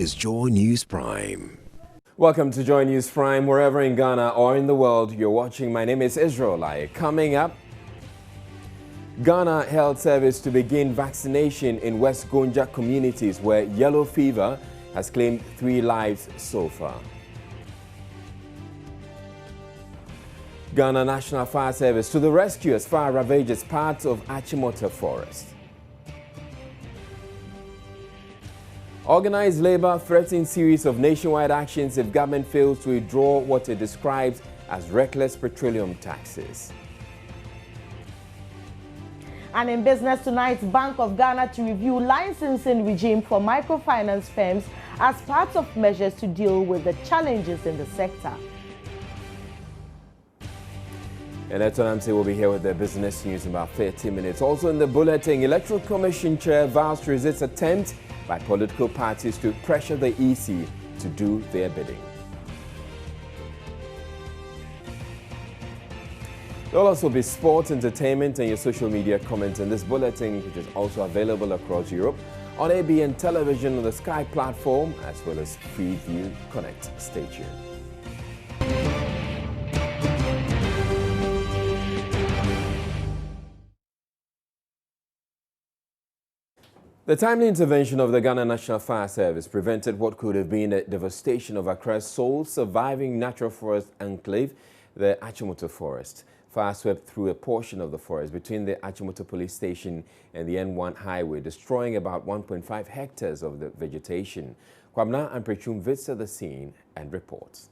is Joy News Prime. Welcome to Joy News Prime, wherever in Ghana or in the world you're watching. My name is Israel. Coming up, Ghana Health Service to begin vaccination in West Gonja communities where yellow fever has claimed 3 lives so far. Ghana National Fire Service to the rescue as fire ravages parts of Achimota Forest. Organized labor threatens series of nationwide actions if government fails to withdraw what it describes as reckless petroleum taxes. And in business tonight, Bank of Ghana to review licensing regime for microfinance firms as part of measures to deal with the challenges in the sector. Electoral will be here with the business news in about 30 minutes. Also in the bulletin, Electoral Commission Chair vows to resist attempt by political parties to pressure the EC to do their bidding. There will also be sports, entertainment and your social media comments in this bulletin, which is also available across Europe on ABN television on the Sky platform as well as Freeview Connect. Stay tuned. The timely intervention of the Ghana National Fire Service prevented what could have been a devastation of Accra's sole surviving natural forest enclave, the Achimota Forest. Fire swept through a portion of the forest between the Achimota Police Station and the N1 highway, destroying about 1.5 hectares of the vegetation. Kwamna and Prechum visited the scene and reports.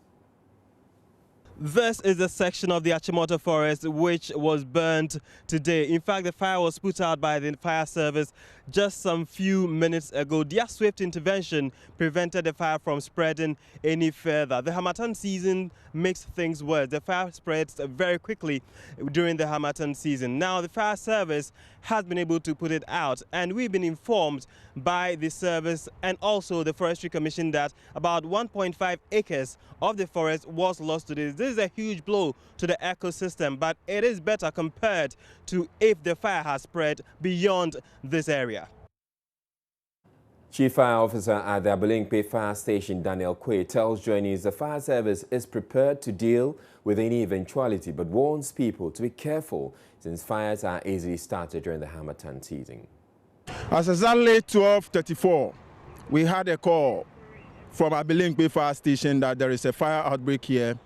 This is the section of the Achimota Forest which was burnt today. In fact, the fire was put out by the fire service just some few minutes ago. Their swift intervention prevented the fire from spreading any further. The Harmattan season makes things worse. The fire spreads very quickly during the Harmattan season. Now, the fire service has been able to put it out, and we've been informed by the service and also the Forestry Commission that about 1.5 acres of the forest was lost today. This is a huge blow to the ecosystem, but it is better compared to if the fire has spread beyond this area. Chief Fire Officer at the Abilingpe Fire Station, Daniel Quay, tells Joy News the fire service is prepared to deal with any eventuality, but warns people to be careful since fires are easily started during the Harmattan season. As exactly 12:34, we had a call from Abilingpe Fire Station that there is a fire outbreak here,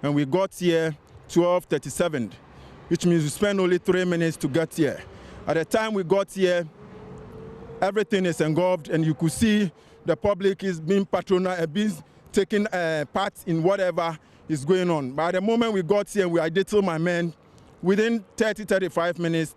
and we got here 12:37, which means we spent only 3 minutes to get here. At the time we got here, everything is engulfed, and you could see the public is being patronized, being taking part in whatever is going on. By the moment we got here, we identified my men. Within 30-35 minutes,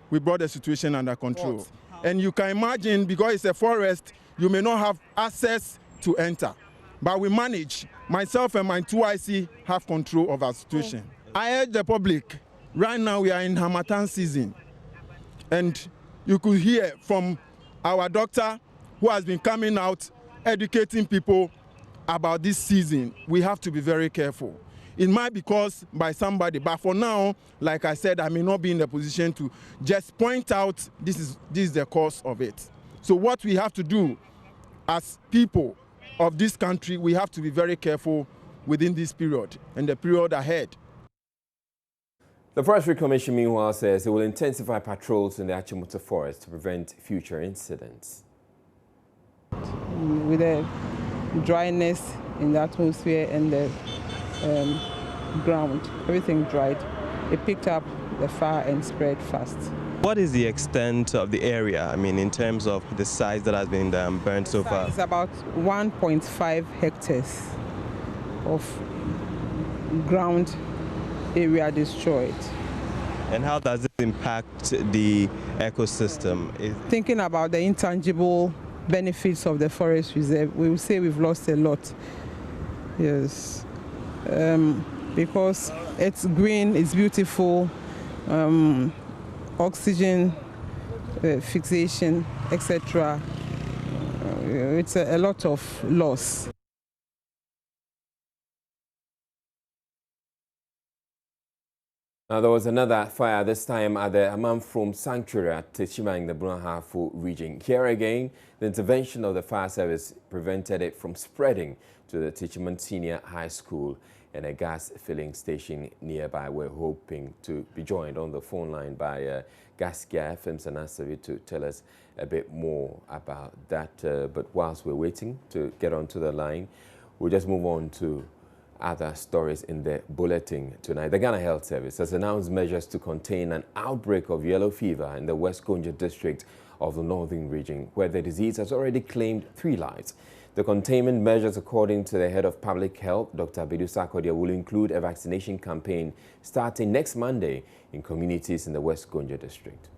we brought the situation under control. And you can imagine, because it's a forest, you may not have access to enter. But we manage. Myself and my 2 IC have control of our situation. I urge the public, right now we are in Harmattan season. And you could hear from our doctor who has been coming out educating people about this season. We have to be very careful. It might be caused by somebody, but for now, like I said, I may not be in the position to just point out this is the cause of it. So what we have to do as people of this country, we have to be very careful within this period and the period ahead. The Forestry Commission, meanwhile, says it will intensify patrols in the Achimota Forest to prevent future incidents. With the dryness in the atmosphere and the ground, everything dried. It picked up the fire and spread fast. What is the extent of the area, I mean, in terms of the size that has been burned so far? It's about 1.5 hectares of ground area destroyed. And how does it impact the ecosystem? Thinking about the intangible benefits of the forest reserve, we will say we've lost a lot. Yes. Because it's green, it's beautiful, oxygen, fixation, etc. It's a lot of loss. Now, there was another fire, this time at the Amamfrom Sanctuary at Techima in the Brunhafu region. Here again, the intervention of the fire service prevented it from spreading to the Techima Senior High School and a gas filling station nearby. We're hoping to be joined on the phone line by Gaskia FM Sanasavi to tell us a bit more about that. But whilst we're waiting to get onto the line, we'll just move on to other stories in the bulletin tonight. The Ghana Health Service has announced measures to contain an outbreak of yellow fever in the West Gonja district of the northern region, where the disease has already claimed 3 lives. The containment measures, according to the head of public health, Dr. Bedbug, will include a vaccination campaign starting next Monday in communities in the West Gonja district.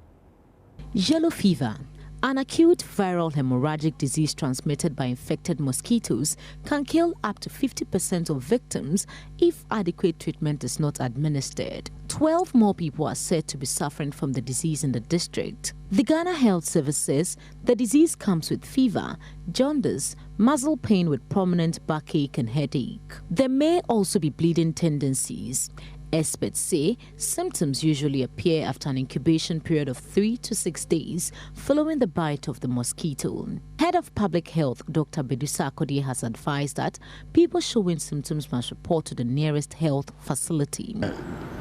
Yellow fever, an acute viral hemorrhagic disease transmitted by infected mosquitoes, can kill up to 50% of victims if adequate treatment is not administered. 12 more people are said to be suffering from the disease in the district. The Ghana Health Service says the disease comes with fever, jaundice, muscle pain with prominent backache and headache. There may also be bleeding tendencies. Experts say symptoms usually appear after an incubation period of 3 to 6 days following the bite of the mosquito. Head of Public Health, Dr. Bedbug, has advised that people showing symptoms must report to the nearest health facility.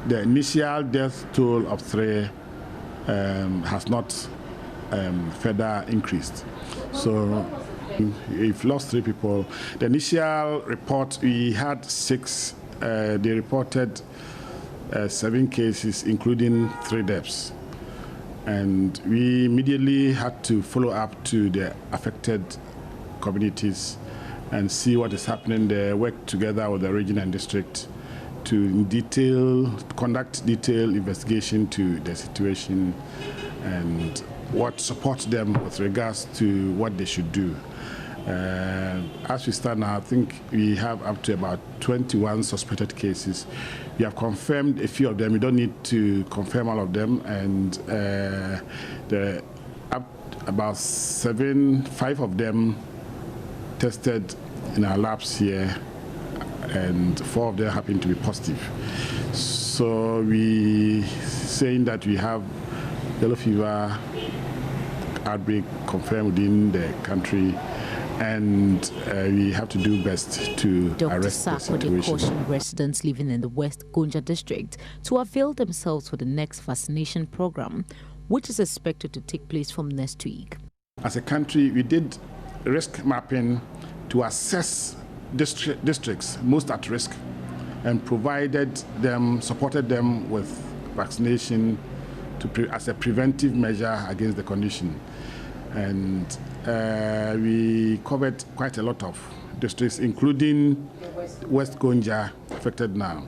The initial death toll of 3 has not further increased. So we've lost 3 people. The initial report, we had 6. They reported 7 cases, including 3 deaths. And we immediately had to follow up to the affected communities and see what is happening there, work together with the region and district to conduct detailed investigation to the situation and what supports them with regards to what they should do. As we stand now, I think we have up to about 21 suspected cases. We have confirmed a few of them. We don't need to confirm all of them. And about 5 of them tested in our labs here, and 4 of them happen to be positive. So we saying that we have yellow fever outbreak confirmed within the country. And we have to do best to arrest the situation. Dr. cautioned residents living in the West Gonja district to avail themselves for the next vaccination program, which is expected to take place from next week. As a country, we did risk mapping to assess districts most at risk and supported them with vaccination as a preventive measure against the condition. And we covered quite a lot of districts, including West Gonja, affected now.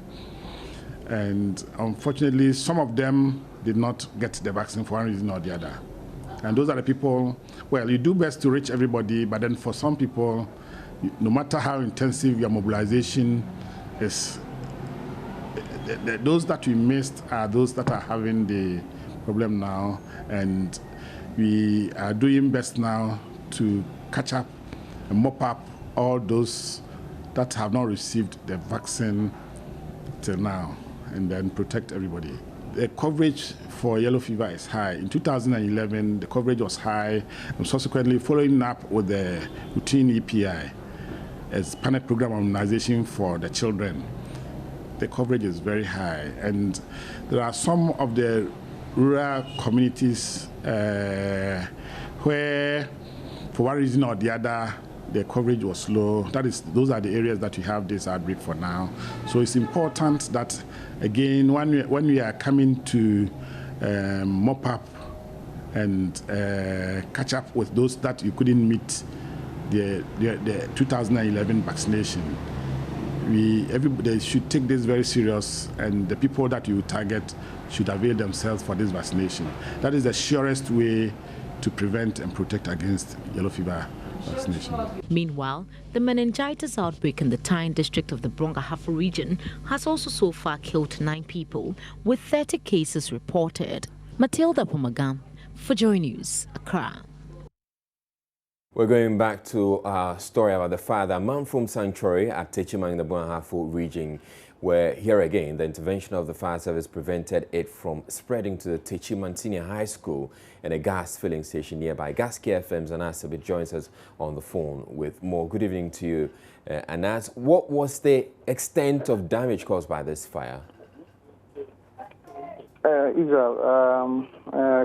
And unfortunately, some of them did not get the vaccine for one reason or the other. And those are the people, well, you do best to reach everybody, but then for some people, no matter how intensive your mobilization is, those that we missed are those that are having the problem now. And we are doing best now to catch up and mop up all those that have not received the vaccine till now, and then protect everybody. The coverage for yellow fever is high. In 2011, the coverage was high, and subsequently following up with the routine EPI as pilot program immunization for the children, the coverage is very high. And there are some of the rural communities where, for one reason or the other, the coverage was low. Those are the areas that we have this outbreak for now. So it's important that, again, when we are coming to mop up and catch up with those that you couldn't meet the 2011 vaccination, everybody should take this very serious, and the people that you target should avail themselves for this vaccination. That is the surest way to prevent and protect against yellow fever vaccination. Meanwhile, the meningitis outbreak in the Tyne district of the Brunhafu region has also so far killed 9 people, with 30 cases reported. Matilda Pomagan for Joy News, Accra. We're going back to our story about the fire at Amamfrom Sanctuary at Techima in the Brunhafu region, where here again the intervention of the fire service prevented it from spreading to the Techiman Senior High School and a gas filling station nearby. Gaskia FM's Anas Sabit joins us on the phone with more. Good evening to you, Anas. What was the extent of damage caused by this fire? Israel,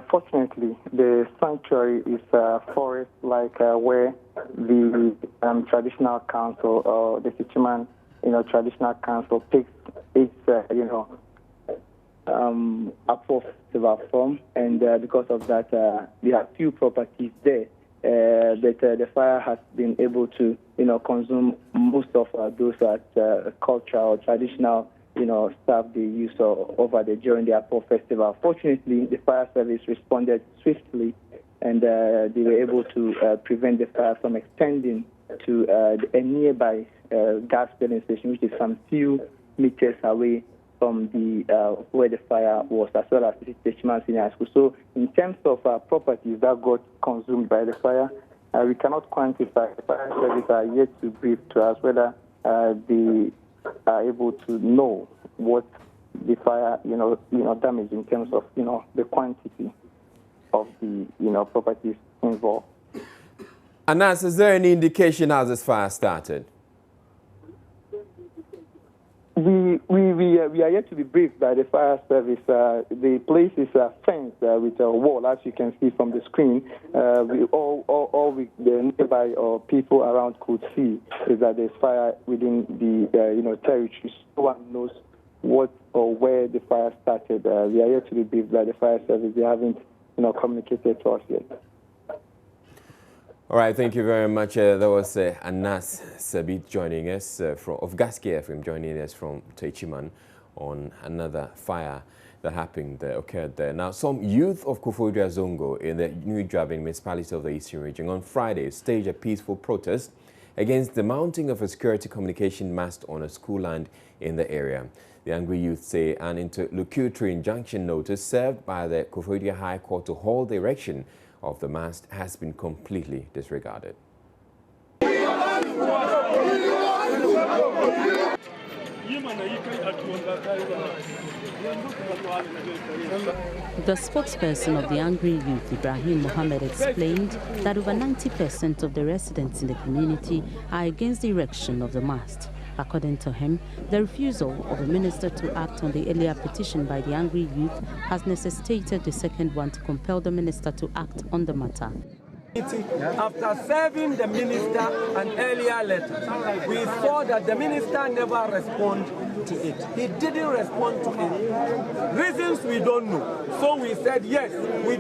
fortunately, the sanctuary is a forest like where the traditional council or the Techiman, traditional council takes its, Apple festival from, and because of that, there are few properties there that the fire has been able to, consume most of those cultural or traditional stuff they use over there during the Apple Festival. Fortunately, the fire service responded swiftly, and they were able to prevent the fire from extending to a nearby gas filling station, which is some few meters away from the where the fire was, as well as the Techiman Senior High School. So, in terms of properties that got consumed by the fire, we cannot quantify. The fire service are yet to brief to us whether they are able to know what the fire, damage in terms of, the quantity of the, properties involved. Anas, is there any indication how this fire started? We are yet to be briefed by the fire service. The place is fenced with a wall, as you can see from the screen. The nearby people around could see is that there's fire within the territory. No one knows what or where the fire started. We are yet to be briefed by the fire service. They haven't communicated to us yet. All right, thank you very much. That was Anas Sabit joining us of Gaskia FM, joining us from Techiman on another fire that occurred there. Now, some youth of Koforidua Zongo in the New Drabin municipality of the Eastern region on Friday staged a peaceful protest against the mounting of a security communication mast on a school land in the area. The angry youth say an interlocutory injunction notice served by the Koforidua High Court to halt the erection of the mast has been completely disregarded. The spokesperson of the angry youth, Ibrahim Mohammed, explained that over 90% of the residents in the community are against the erection of the mast. According to him, the refusal of the minister to act on the earlier petition by the angry youth has necessitated the second one to compel the minister to act on the matter. After serving the minister an earlier letter, we saw that the minister never responded to it. He didn't respond to it. Reasons we don't know. So we said, yes, we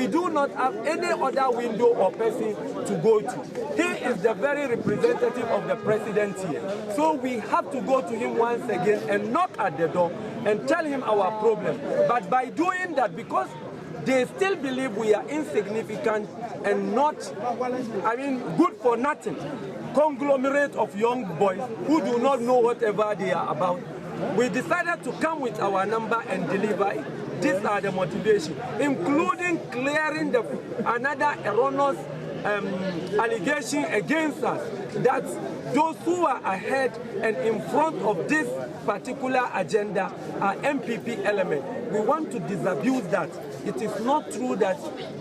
do not have any other window or person to go to. He is the very representative of the president here. So we have to go to him once again and knock at the door and tell him our problem. But by doing that, because they still believe we are insignificant and not, good for nothing. Conglomerate of young boys who do not know whatever they are about. We decided to come with our number and deliver it. These are the motivations, including clearing another erroneous allegation against us that those who are ahead and in front of this particular agenda are MPP elements. We want to disabuse that. It is not true that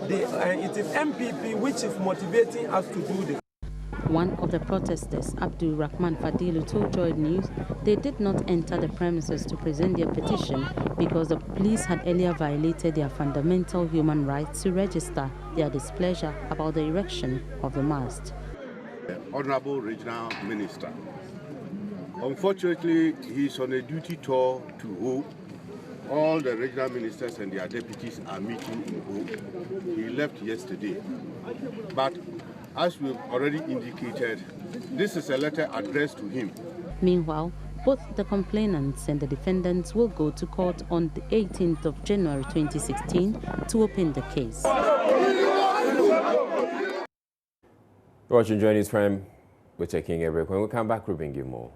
it is MPP which is motivating us to do this. One of the protesters, Abdul Rahman Fadilu, told Joy News they did not enter the premises to present their petition because the police had earlier violated their fundamental human rights to register their displeasure about the erection of the mast. Honorable Regional Minister, unfortunately, he's on a duty tour to Ho. All the regional ministers and their deputies are meeting in Ho. He left yesterday. But as we've already indicated, this is a letter addressed to him. Meanwhile, both the complainants and the defendants will go to court on the 18th of January 2016 to open the case. Watching Joy News Prime, we're taking a break. When we come back, we'll bring you more.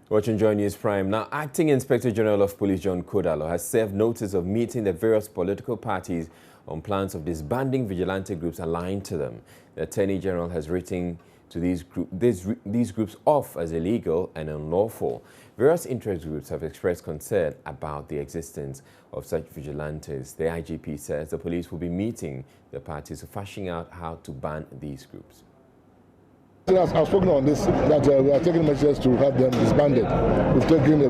Watching Joy News Prime. Now, Acting Inspector General of Police John Kodalo has served notice of meeting the various political parties on plans of disbanding vigilante groups aligned to them. The Attorney General has written to these groups off as illegal and unlawful. Various interest groups have expressed concern about the existence of such vigilantes. The IGP says the police will be meeting the parties to fashion out how to ban these groups. I've spoken on this, that we are taking measures to have them disbanded. We've taken the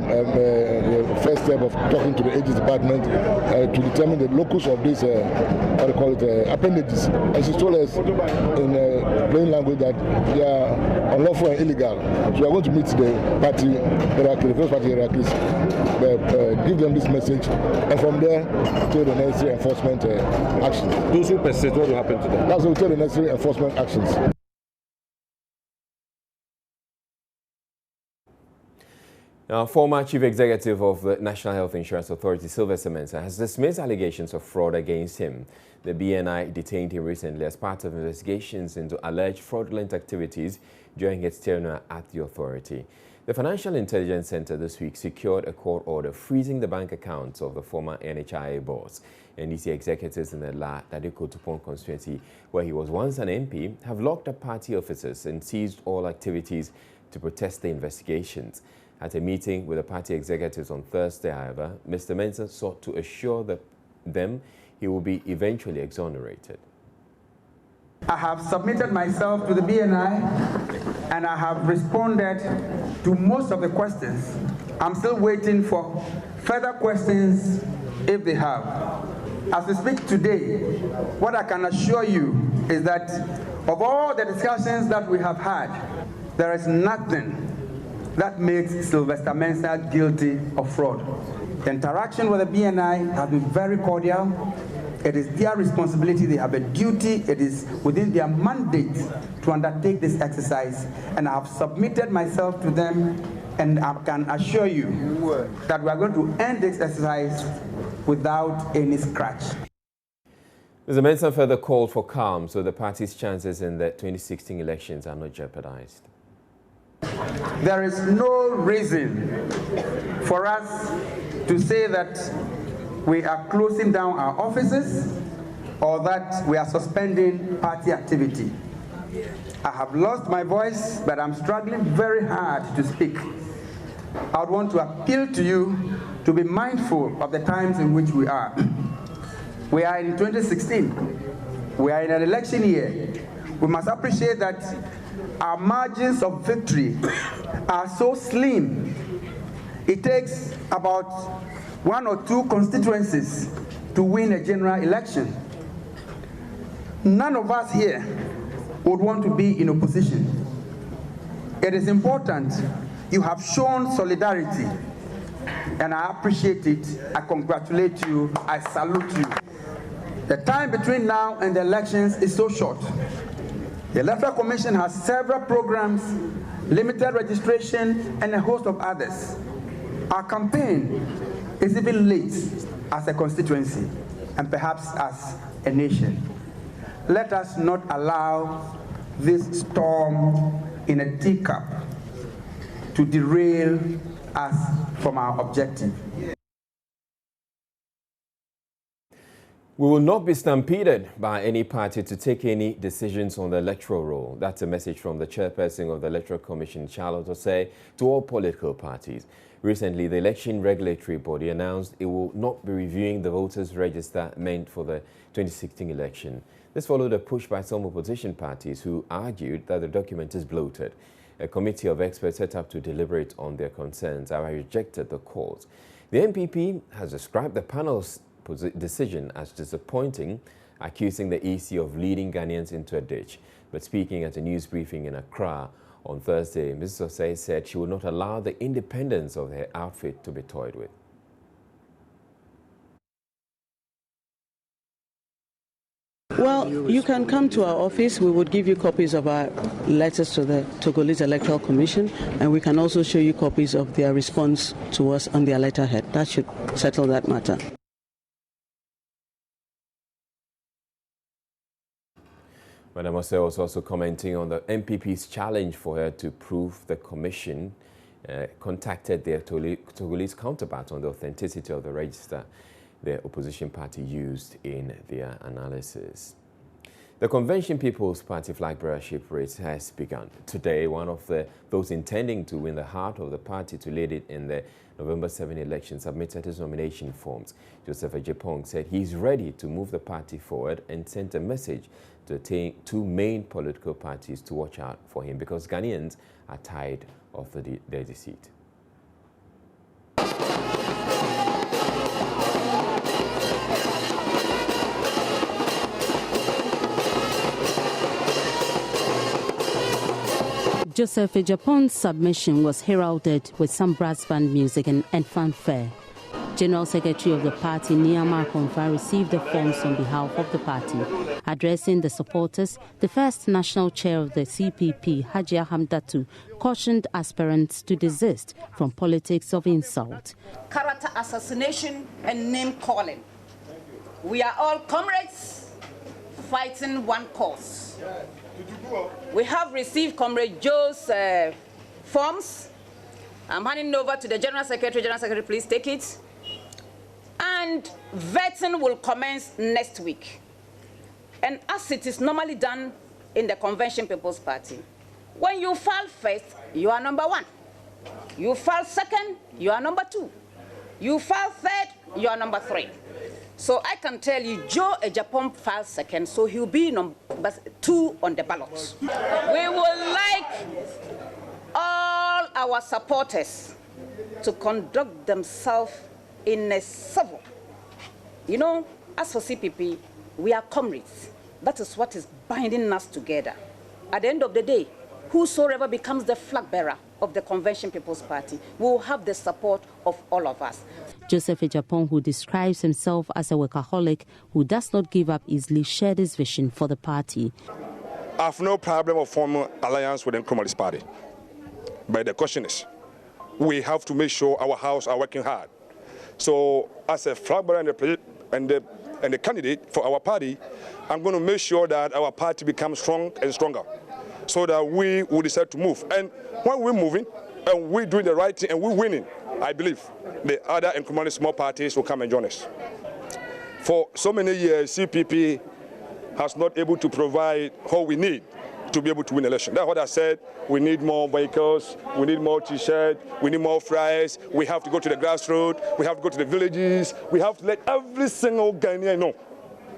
first step of talking to the Ages Department to determine the locus of these, appendages. And she told us in plain language that they are unlawful and illegal. So we are going to meet the party hierarchy, the first party hierarchies, give them this message, and from there, take the necessary enforcement actions. Those who persist, what will happen to them? That's what we take the necessary enforcement actions. Now, former Chief Executive of the National Health Insurance Authority, Sylvester Mensah, has dismissed allegations of fraud against him. The BNI detained him recently as part of investigations into alleged fraudulent activities during its tenure at the authority. The Financial Intelligence Center this week secured a court order freezing the bank accounts of the former NHIA boss. NDC executives in the La Dadeko-Tupon constituency, where he was once an MP, have locked up party officers and seized all activities to protest the investigations. At a meeting with the party executives on Thursday, however, Mr. Mensah sought to assure them he will be eventually exonerated. I have submitted myself to the BNI and I have responded to most of the questions. I'm still waiting for further questions if they have. As we speak today, what I can assure you is that of all the discussions that we have had, there is nothing that makes Sylvester Mensah guilty of fraud. The interaction with the BNI has been very cordial. It is their responsibility, they have a duty, it is within their mandate to undertake this exercise, and I have submitted myself to them, and I can assure you that we are going to end this exercise without any scratch. Mr. Mensah further called for calm so the party's chances in the 2016 elections are not jeopardized. There is no reason for us to say that we are closing down our offices or that we are suspending party activity. I have lost my voice, but I'm struggling very hard to speak. I would want to appeal to you to be mindful of the times in which we are. We are in 2016. We are in an election year. We must appreciate that our margins of victory are so slim. It takes about 1 or 2 constituencies to win a general election. None of us here would want to be in opposition. It is important. You have shown solidarity, and I appreciate it. I congratulate you. I salute you. The time between now and the elections is so short. The Electoral Commission has several programs, limited registration, and a host of others. Our campaign is even late as a constituency and perhaps as a nation. Let us not allow this storm in a teacup to derail us from our objective. We will not be stampeded by any party to take any decisions on the electoral roll. That's a message from the chairperson of the Electoral Commission, Charlotte Osei, to all political parties. Recently, the election regulatory body announced it will not be reviewing the voters' register meant for the 2016 election. This followed a push by some opposition parties who argued that the document is bloated. A committee of experts set up to deliberate on their concerns have rejected the calls. The NPP has described the panel's decision as disappointing, accusing the EC of leading Ghanaians into a ditch. But speaking at a news briefing in Accra on Thursday, Mrs. Osei said she would not allow the independence of her outfit to be toyed with. Well, you can come to our office. We would give you copies of our letters to the Togolese Electoral Commission, and we can also show you copies of their response to us on their letterhead. That should settle that matter. Madam Osei was also commenting on the NPP's challenge for her to prove the commission contacted their Togolese counterpart on the authenticity of the register. the opposition party used in their analysis. The Convention People's Party flag bearership race has begun. Today, one of those intending to win the heart of the party to lead it in the November 7 election submitted his nomination forms. Joseph Ejapong said he's ready to move the party forward and sent a message to the two main political parties to watch out for him because Ghanaians are tired of their deceit. Joseph Ejapong's submission was heralded with some brass band music and fanfare. General Secretary of the party, NHIA Konfa, received the forms on behalf of the party. Addressing the supporters, the first national chair of the CPP, Hajia Hamdatu, cautioned aspirants to desist from politics of insult. Character assassination and name calling. We are all comrades fighting one cause. We have received Comrade Joe's forms. I'm handing over to the General Secretary. General Secretary, please take it. And vetting will commence next week. And as it is normally done in the Convention People's Party, when you file first, you are number one. You file second, you are number two. You file third, you are number three. So I can tell you, Joe Ejapong filed second, so he'll be number 2 on the ballot. We would like all our supporters to conduct themselves in a civil. You know, as for CPP, we are comrades. That is what is binding us together. At the end of the day, whosoever becomes the flag bearer of the Convention People's Party will have the support of all of us. Joseph Ejapong, who describes himself as a workaholic who does not give up easily, shared his vision for the party. I have no problem of forming alliance with the Nkrumah's party. But the question is, we have to make sure our house are working hard. So as a flag bearer and the candidate for our party, I'm going to make sure that our party becomes strong and stronger so that we will decide to move. And when we're moving and we're doing the right thing and we're winning, I believe the other Nkrumah small parties will come and join us. For so many years, CPP has not able to provide what we need to be able to win election. That's what I said. We need more vehicles, we need more T-shirts, we need more fryers, we have to go to the grassroots, we have to go to the villages, we have to let every single Ghanaian know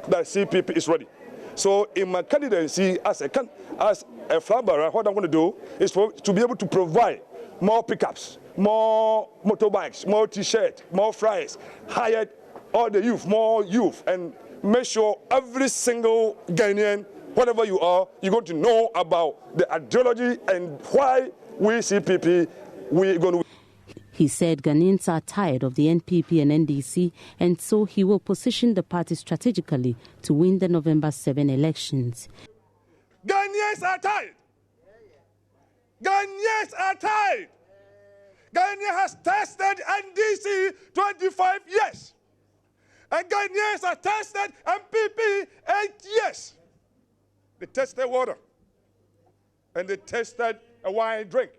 that CPP is ready. So in my candidacy as a flag bearer, what I'm going to do is to be able to provide more pickups, more motorbikes, more T-shirts, more fryers, hire all the youth, more youth, and make sure every single Ghanaian, whatever you are, you're going to know about the ideology and why we CPP, we're going to. He said Ghanaians are tired of the NPP and NDC, and so he will position the party strategically to win the November 7 elections. Ghanaians are tired. Ghanaians are tired. Ghana has tested NDC 25 years. And Ghanaians have tested MPP 8 years. They tested water. And they tested a wine drink.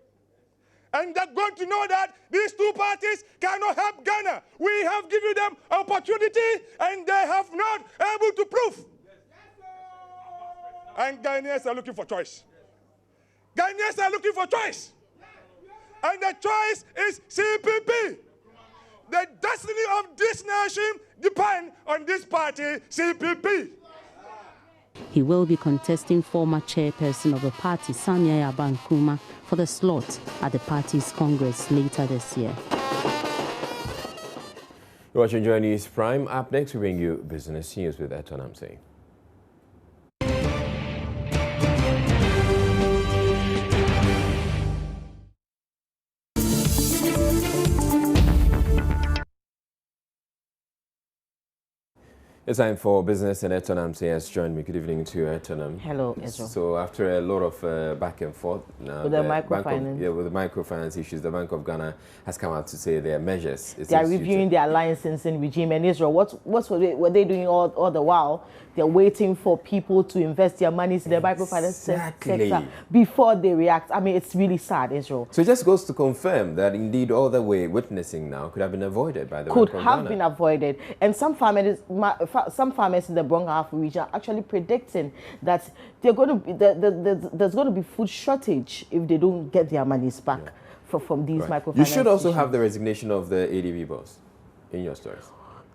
And they're going to know that these two parties cannot help Ghana. We have given them opportunity and they have not able to prove. And Ghanaians are looking for choice. Ghanaians are looking for choice. And the choice is CPP. The destiny of this nation depends on this party, CPP. He will be contesting former chairperson of the party, Sanya Yabankuma, for the slot at the party's Congress later this year. You're watching Joy News Prime. Up next, we bring you business news with Eton Amsey. It's time for business, and Etonam has joined me. Good evening to you, Etonam. Hello, Ezra. So after a lot of back and forth, now with the microfinance, with the microfinance issues, the Bank of Ghana has come out to say their measures. They are reviewing their licensing regime. And Israel, what were they doing all the while? They're waiting for people to invest their money in the microfinance sector before they react. I mean, it's really sad, Israel. So it just goes to confirm that indeed all that we're witnessing now could have been avoided by the Bank of Ghana. Could have been avoided. And some farmers in the Bronx region are actually predicting that they're going to be, there's going to be food shortage if they don't get their monies back from these microfinance. You should also have the resignation of the ADB boss in your stories.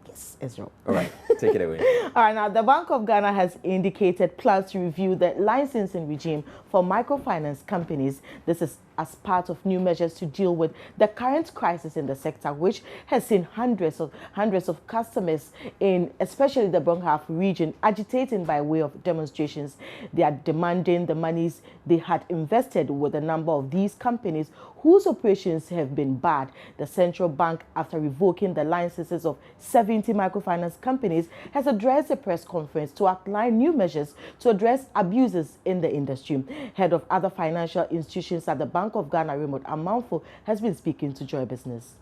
Yes, Israel. All right, take it away. All right, now the Bank of Ghana has indicated plans to review the licensing regime for microfinance companies. This is as part of new measures to deal with the current crisis in the sector, which has seen hundreds of customers in especially the Bronx region agitating by way of demonstrations. They are demanding the monies they had invested with a number of these companies whose operations have been barred. The central bank, after revoking the licenses of 70 microfinance companies, has addressed a press conference to outline new measures to address abuses in the industry. Head of other financial institutions at the Bank of Ghana, Remote Amanfo, has been speaking to Joy Business.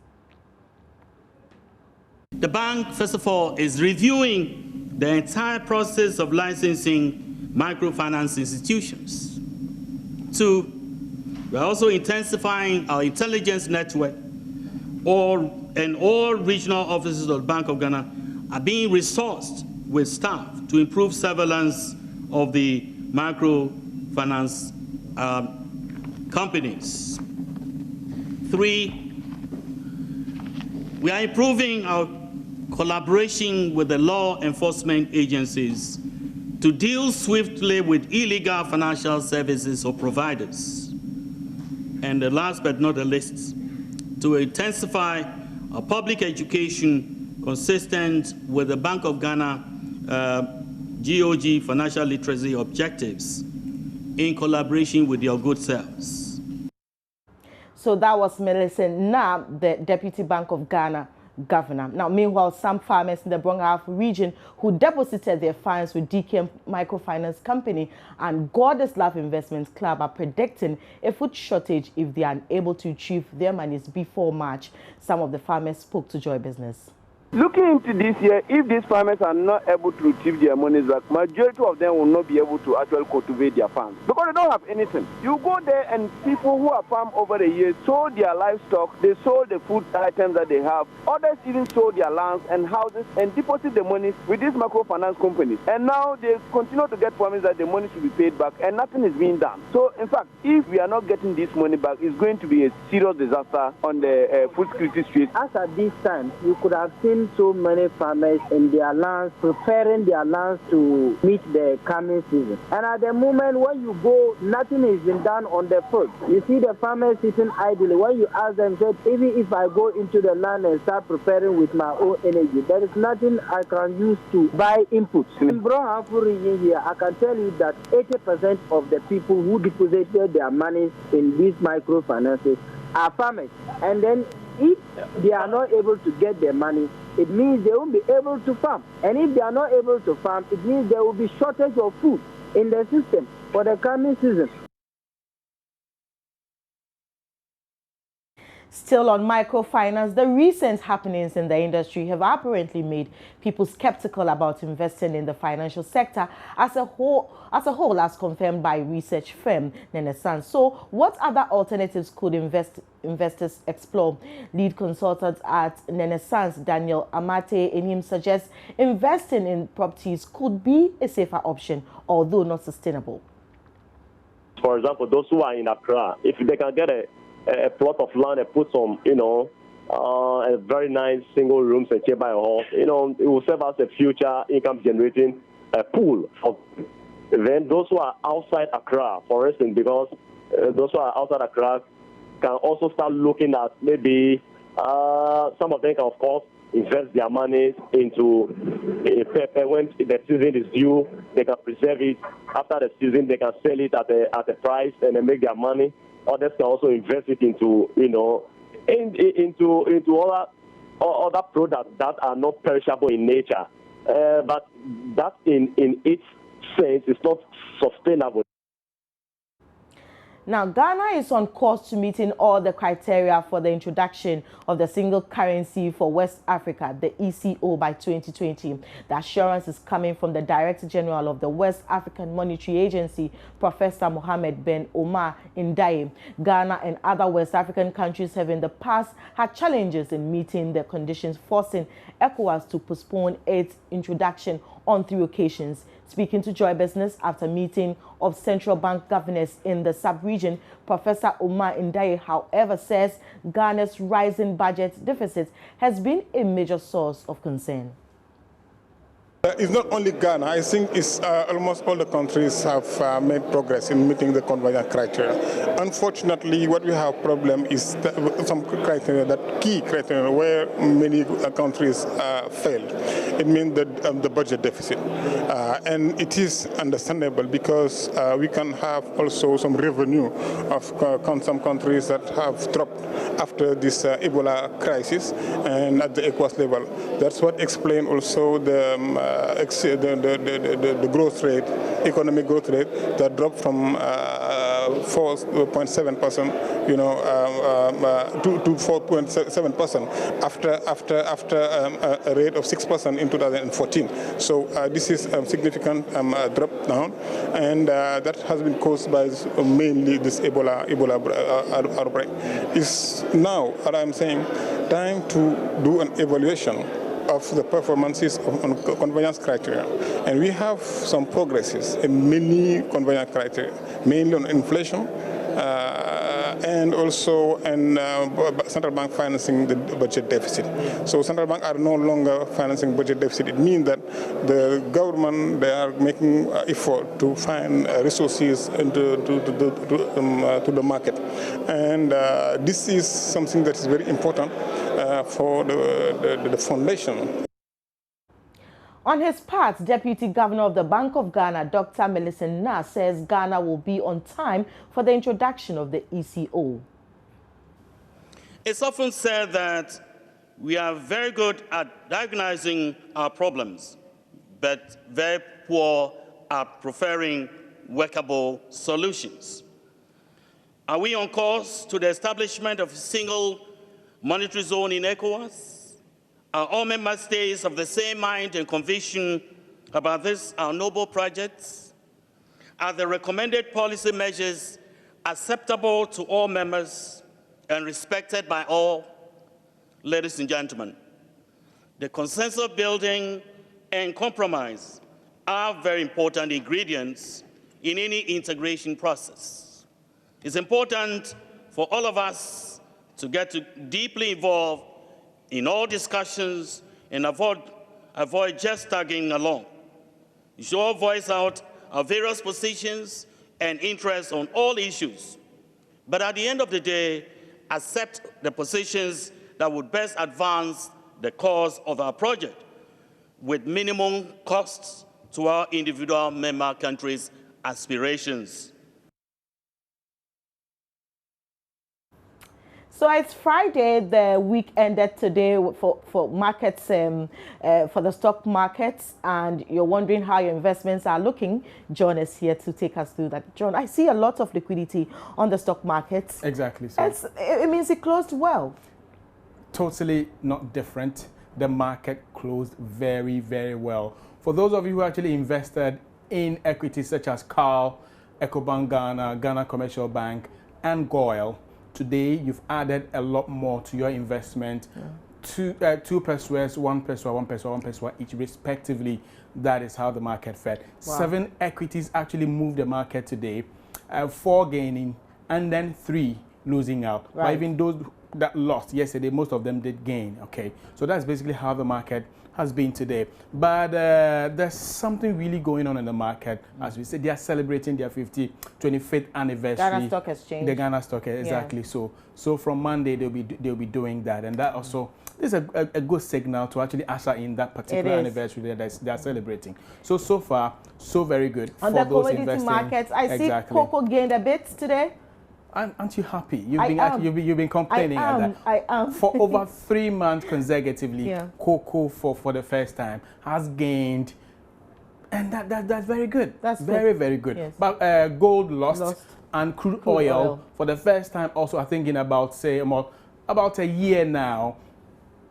The bank, first of all, is reviewing the entire process of licensing microfinance institutions. Two, we're also intensifying our intelligence network. All regional offices of the Bank of Ghana are being resourced with staff to improve surveillance of the microfinance companies. Three, we are improving our collaboration with the law enforcement agencies to deal swiftly with illegal financial services or providers. And the last but not the least, to intensify our public education consistent with the Bank of Ghana GOG financial literacy objectives in collaboration with your good selves. So that was Melissa Nab, the Deputy Bank of Ghana governor. Now, meanwhile, some farmers in the Bronx region who deposited their funds with DK Microfinance Company and Goddess Love Investments Club are predicting a food shortage if they are unable to retrieve their monies before March. Some of the farmers spoke to Joy Business. Looking into this year, if these farmers are not able to retrieve their monies back, majority of them will not be able to actually cultivate their farms because they don't have anything. You go there and people who have farmed over the years sold their livestock, they sold the food items that they have. Others even sold their lands and houses and deposit the monies with these microfinance companies. And now they continue to get promises that the money should be paid back and nothing is being done. So, in fact, if we are not getting this money back, it's going to be a serious disaster on the food security street. As at this time, you could have seen so many farmers in their lands, preparing their lands to meet the coming season. And at the moment when you go, nothing has been done on the field. You see the farmers sitting idly. When you ask them, said, even if I go into the land and start preparing with my own energy, there is nothing I can use to buy inputs. In Bronx region here, I can tell you that 80% of the people who deposited their money in these microfinances are farmers. And then if they are not able to get their money, it means they won't be able to farm. And if they are not able to farm, it means there will be shortage of food in the system for the coming season. Still on microfinance, the recent happenings in the industry have apparently made people skeptical about investing in the financial sector as a whole, as confirmed by research firm Renaissance. So, what other alternatives could investors explore? Lead consultant at Renaissance, Daniel Amate, in him suggests investing in properties could be a safer option, although not sustainable. For example, those who are in Accra, if they can get a plot of land and put some, a very nice single rooms and chair by a hall, it will serve as a future income generating pool. Then those who are outside Accra, for instance, because those who are outside Accra can also start looking at maybe some of them can, of course, invest their money into pepper. When the season is due, they can preserve it. After the season, they can sell it at a price and then make their money. Others can also invest it into, into other products that are not perishable in nature. but that in its sense is not sustainable. Now, Ghana is on course to meeting all the criteria for the introduction of the single currency for West Africa, the ECO, by 2020. The assurance is coming from the Director General of the West African Monetary Agency, Professor Mohamed Ben Omar Ndaye. Ghana and other West African countries have in the past had challenges in meeting the conditions, forcing ECOWAS to postpone its introduction on 3 occasions. Speaking to Joy Business after meeting of central bank governors in the sub-region, Professor Omar Ndaye, however, says Ghana's rising budget deficit has been a major source of concern. It's not only Ghana. I think it's almost all the countries have made progress in meeting the convergence criteria. Unfortunately, what we have problem is some criteria, that key criteria, where many countries failed. It means the budget deficit. And it is understandable because we can have also some revenue of some countries that have dropped after this Ebola crisis and at the ECOWAS level. That's what explains also the growth rate, economic growth rate, that dropped from 4.7%, to 4.7% after a rate of 6% in 2014. So this is a significant drop down, and that has been caused by mainly this Ebola outbreak. It's now, what I'm saying, time to do an evaluation of the performances on convergence criteria. And we have some progresses in many convergence criteria, mainly on inflation, and also in central bank financing the budget deficit. So central bank are no longer financing budget deficit. It means that the government, they are making effort to find resources into to the market. And this is something that is very important for the foundation. On his part, Deputy Governor of the Bank of Ghana, Dr. Millicent Na, says Ghana will be on time for the introduction of the ECO. It's often said that we are very good at diagnosing our problems, but very poor at preferring workable solutions. Are we on course to the establishment of a single monetary zone in ECOWAS? Are all member states of the same mind and conviction about this, our noble projects? Are the recommended policy measures acceptable to all members and respected by all? Ladies and gentlemen, the consensus building and compromise are very important ingredients in any integration process. It's important for all of us to get deeply involved in all discussions and avoid just tagging along. We should all voice out our various positions and interests on all issues, but at the end of the day, accept the positions that would best advance the cause of our project with minimum costs to our individual member countries' aspirations. So it's Friday, the week ended today for markets, for the stock markets, and you're wondering how your investments are looking. John is here to take us through that. John, I see a lot of liquidity on the stock markets. Exactly. So it means it closed well. Totally not different. The market closed very, very well. For those of you who actually invested in equities such as CAL, EcoBank Ghana, Ghana Commercial Bank, and GOIL, today, you've added a lot more to your investment. Yeah. Two pesos, 1 peso, 1 peso, 1 peso each, respectively. That is how the market fed. Wow. 7 equities actually moved the market today, 4 gaining, and then 3 losing out. Right. But even those that lost yesterday, most of them did gain. Okay, so that's basically how the market has been today. But there's something really going on in the market. As we said, they are celebrating their 25th anniversary. Ghana Stock Exchange. The Ghana Stock, exactly. Yeah. So from Monday they'll be doing that, and that also is a good signal to actually usher in that particular anniversary that they are celebrating. So far, so very good on for the those commodity investing. Markets. I see cocoa gained a bit today. Aren't you happy? You've been complaining I am. For over 3 months consecutively. Cocoa for the first time has gained, and that's very good. That's very good. Yes. But gold lost, and crude oil for the first time also, I think in about a year now.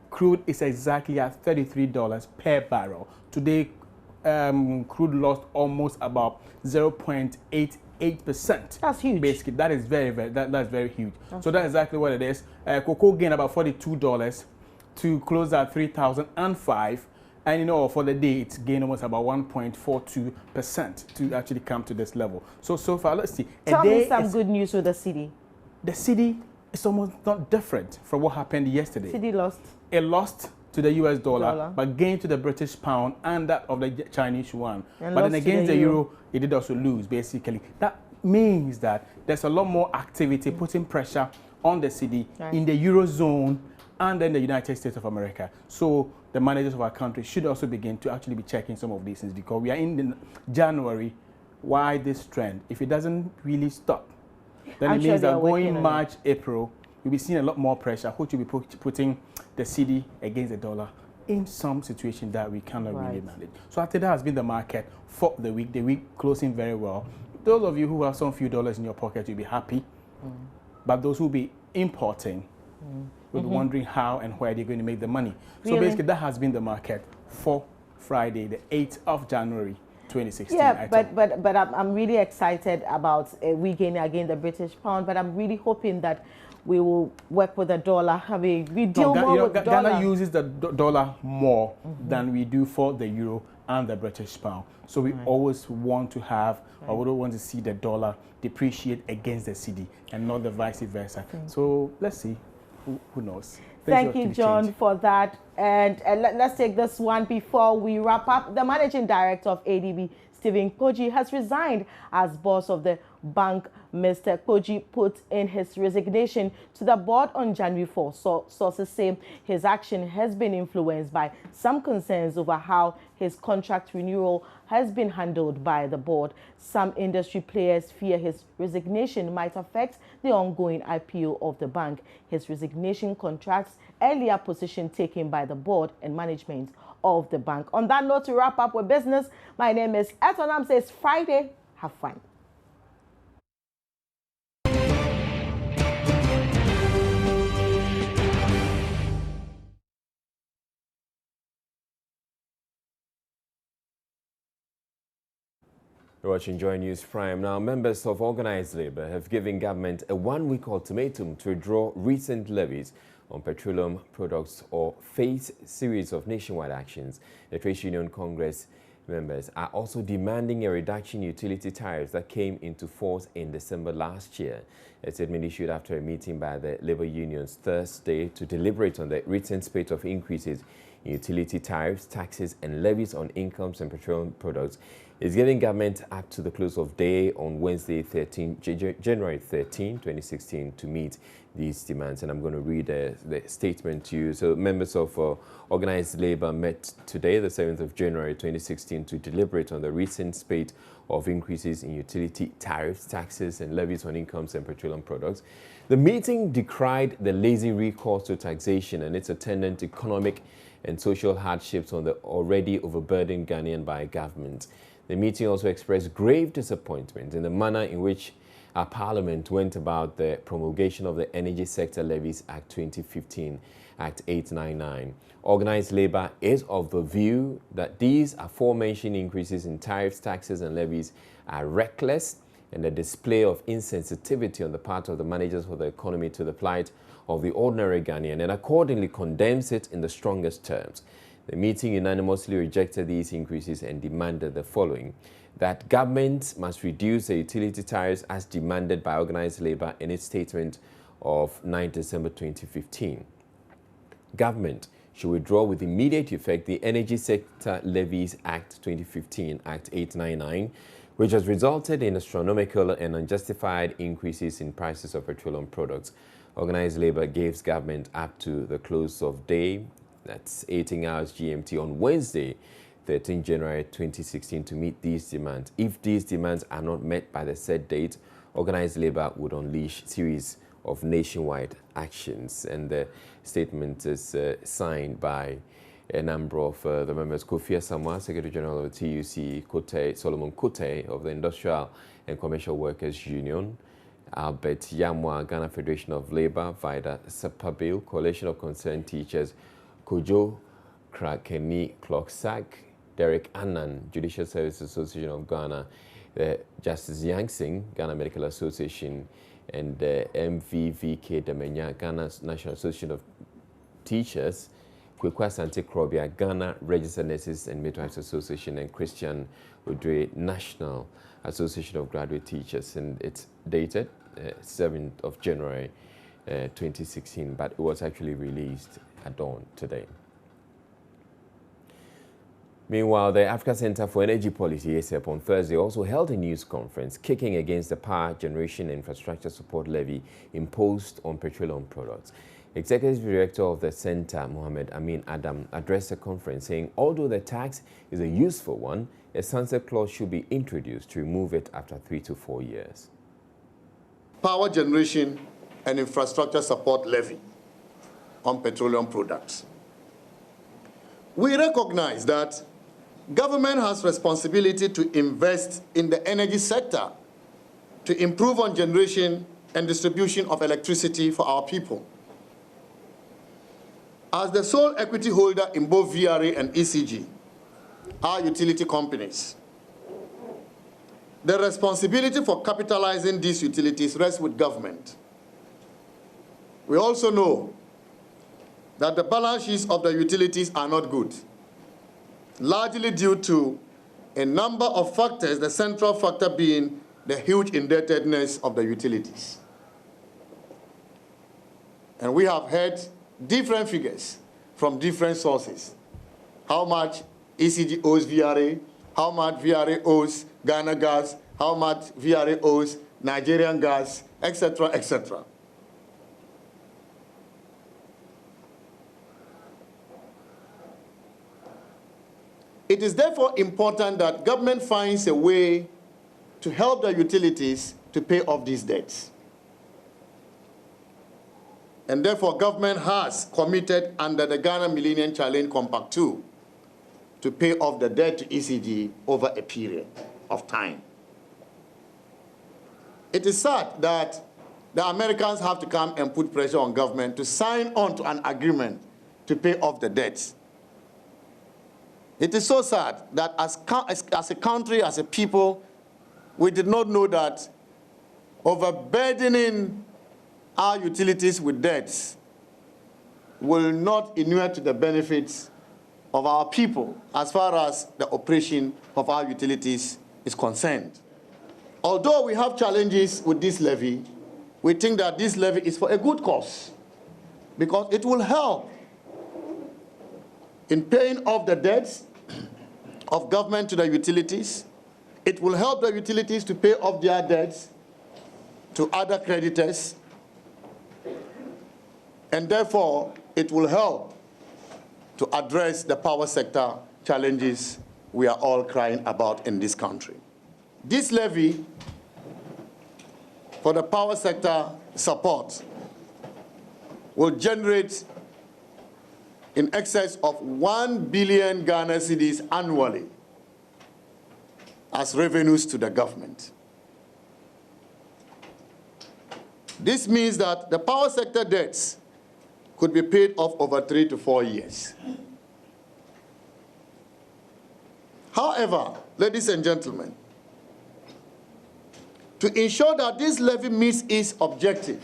Crude is exactly at $33 per barrel. Today, crude lost almost about 0.88%. That's huge. Basically, that is that's very huge. So that's exactly what it is. Cocoa gained about $42 to close at $3,005. And you know, for the day, it's gained almost about 1.42% to actually come to this level. So far, let's see. Tell me some good news with the city. The city is almost not different from what happened yesterday. City lost. It lost to the US dollar, but gained to the British pound and that of the Chinese yuan. But then against the euro, it did also lose, basically. That means that there's a lot more activity putting pressure on the city in the Eurozone and then the United States of America. So the managers of our country should also begin to actually be checking some of these things, because we are in January. Why this trend? If it doesn't really stop, then it means that going March, April, you'll be seeing a lot more pressure, which will be putting the cedi against the dollar in some situation that we cannot really manage. So I think that has been the market for the week closing very well. Those of you who have some few dollars in your pocket, you'll be happy. But those who will be importing will be wondering how and where they're going to make the money. So basically, that has been the market for Friday, the 8th of January. 2016. Yeah, but I'm really excited about regaining again the British pound, but I'm really hoping that we will work with the dollar. I mean, we deal more with dollar. Ghana uses the dollar more than we do for the euro and the British pound. So we always want to have, or we don't want to see the dollar depreciate against the cedi and not the vice versa. So let's see. Who knows? Thank you, John, for that. And let's take this one before we wrap up. The managing director of ADB, Stephen Koji, has resigned as boss of the bank. Mr. Koji put in his resignation to the board on January 4. So sources say his action has been influenced by some concerns over how his contract renewal has been handled by the board. Some industry players fear his resignation might affect the ongoing IPO of the bank. His resignation contracts earlier position taken by the board and management of the bank. On that note, to wrap up with business, my name is Etonam. Says Friday. Have fun. You're watching Joy News Prime. Now, members of organized labor have given government a one-week ultimatum to withdraw recent levies on petroleum products or face a series of nationwide actions. The Trade Union Congress members are also demanding a reduction in utility tariffs that came into force in December last year. A statement issued after a meeting by the labor unions Thursday to deliberate on the recent spate of increases in utility tariffs, taxes and levies on incomes and petroleum products is giving government up to the close of day on Wednesday, January 13, 2016, to meet these demands. And I'm going to read the statement to you. So members of organized labor met today, the 7th of January 2016, to deliberate on the recent spate of increases in utility tariffs, taxes and levies on incomes and petroleum products. The meeting decried the lazy recourse to taxation and its attendant economic and social hardships on the already overburdened Ghanaian by government. The meeting also expressed grave disappointment in the manner in which our Parliament went about the promulgation of the Energy Sector Levies Act 2015, Act 899. Organized labor is of the view that these aforementioned increases in tariffs, taxes and levies are reckless and a display of insensitivity on the part of the managers of the economy to the plight of the ordinary Ghanaian, and accordingly condemns it in the strongest terms. The meeting unanimously rejected these increases and demanded the following: that government must reduce the utility tariffs as demanded by organized labor in its statement of 9 December 2015. Government should withdraw with immediate effect the Energy Sector Levies Act 2015, Act 899, which has resulted in astronomical and unjustified increases in prices of petroleum products. Organized labor gives government up to the close of day, that's 18 hours GMT, on Wednesday, 13 January 2016, to meet these demands. If these demands are not met by the said date, organized labor would unleash a series of nationwide actions. And the statement is signed by a number of the members. Kofi Asamoah, Secretary General of the TUC, Solomon Kote of the Industrial and Commercial Workers Union, Albert Yamwa, Ghana Federation of Labour, Vida Sapabil, Coalition of Concerned Teachers, Kojo Krakeni Kloksak, Derek Annan, Judicial Services Association of Ghana, Justice Yangsing, Ghana Medical Association, and MVVK Demenya, Ghana's National Association of Teachers, Kwekwa Sante Krobia, Ghana Registered Nurses and Midwives Association, and Christian Odre, National Association of Graduate Teachers. And it's dated 7th of January 2016, but it was actually released at dawn today. Meanwhile, the Africa Center for Energy Policy, ACEP, on Thursday also held a news conference kicking against the power generation infrastructure support levy imposed on petroleum products. Executive Director of the Center, Mohammed Amin Adam, addressed the conference saying although the tax is a useful one, a sunset clause should be introduced to remove it after 3 to 4 years. Power generation and infrastructure support levy on petroleum products. We recognize that government has responsibility to invest in the energy sector to improve on generation and distribution of electricity for our people. As the sole equity holder in both VRA and ECG, our utility companies, the responsibility for capitalizing these utilities rests with government. We also know that the balance sheets of the utilities are not good, largely due to a number of factors, the central factor being the huge indebtedness of the utilities. And we have heard different figures from different sources. How much ECG owes VRA, how much VRA owes Ghana Gas, how much VRA owes Nigerian Gas, etc., etc. It is therefore important that government finds a way to help the utilities to pay off these debts. And therefore, government has committed under the Ghana Millennium Challenge Compact 2 to pay off the debt to ECG over a period of time. It is sad that the Americans have to come and put pressure on government to sign on to an agreement to pay off the debts. It is so sad that as a country, as a people, we did not know that overburdening our utilities with debts will not inure to the benefits of our people as far as the operation of our utilities is concerned. Although we have challenges with this levy, we think that this levy is for a good cause because it will help in paying off the debts of government to the utilities. It will help the utilities to pay off their debts to other creditors. And therefore, it will help to address the power sector challenges we are all crying about in this country. This levy for the power sector support will generate in excess of 1 billion Ghana cedis annually as revenues to the government. This means that the power sector debts could be paid off over 3 to 4 years. However, ladies and gentlemen, to ensure that this levy meets its objective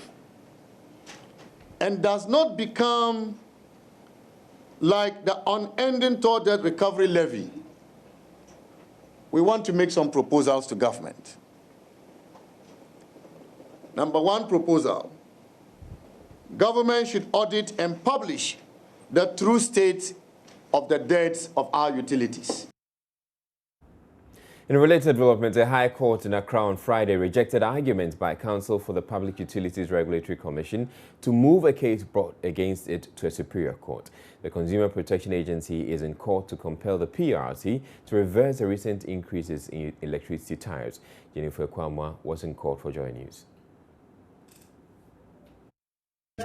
and does not become like the unending toll debt recovery levy, we want to make some proposals to government. Number one proposal, government should audit and publish the true state of the debts of our utilities. In a related development, a High Court in Accra on Friday rejected arguments by counsel for the Public Utilities Regulatory Commission to move a case brought against it to a superior court. The Consumer Protection Agency is in court to compel the PRC to reverse the recent increases in electricity tariffs. Jennifer Kwamwa was in court for Joy News.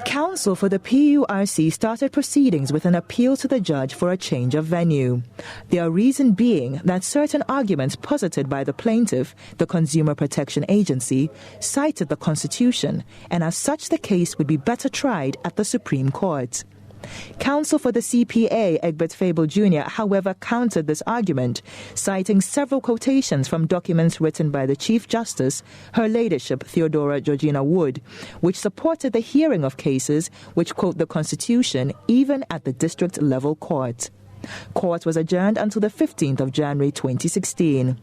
Counsel for the PURC started proceedings with an appeal to the judge for a change of venue. Their reason being that certain arguments posited by the plaintiff, the Consumer Protection Agency, cited the Constitution, and as such the case would be better tried at the Supreme Court. Counsel for the CPA, Egbert Fable Jr., however, countered this argument, citing several quotations from documents written by the Chief Justice, Her Ladyship Theodora Georgina Wood, which supported the hearing of cases which quote the Constitution even at the district-level court. Court was adjourned until the 15th of January 2016.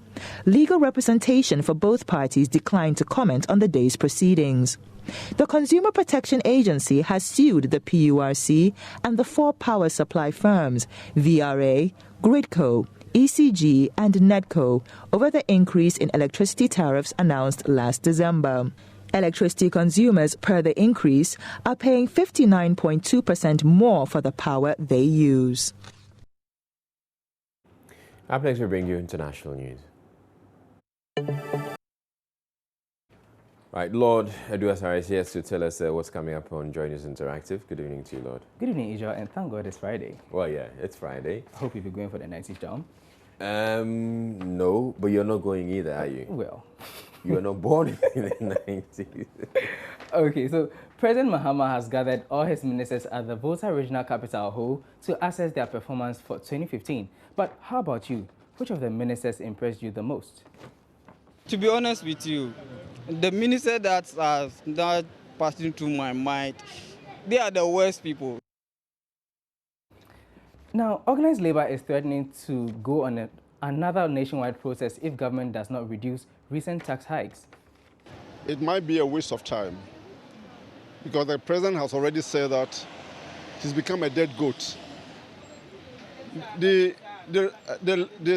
Legal representation for both parties declined to comment on the day's proceedings. The Consumer Protection Agency has sued the PURC and the four power supply firms, VRA, Gridco, ECG and Netco, over the increase in electricity tariffs announced last December. Electricity consumers, per the increase, are paying 59.2% more for the power they use. Up next, we bring you international news. Right, Lord Osei Asare is here to tell us what's coming up on Joy News Interactive. Good evening to you, Lord. Good evening, Asia, and thank God it's Friday. Well, yeah, it's Friday. I hope you'll be going for the 90s down. No, but you're not going either, are you? Well. You are not born in the 90s. Okay, so President Mahama has gathered all his ministers at the Volta Regional Capital Hall to assess their performance for 2015. But how about you? Which of the ministers impressed you the most? To be honest with you, the minister that are not passing through my mind, they are the worst people. Now, organized labor is threatening to go on another nationwide protest if government does not reduce recent tax hikes. It might be a waste of time because the president has already said that he's become a dead goat. The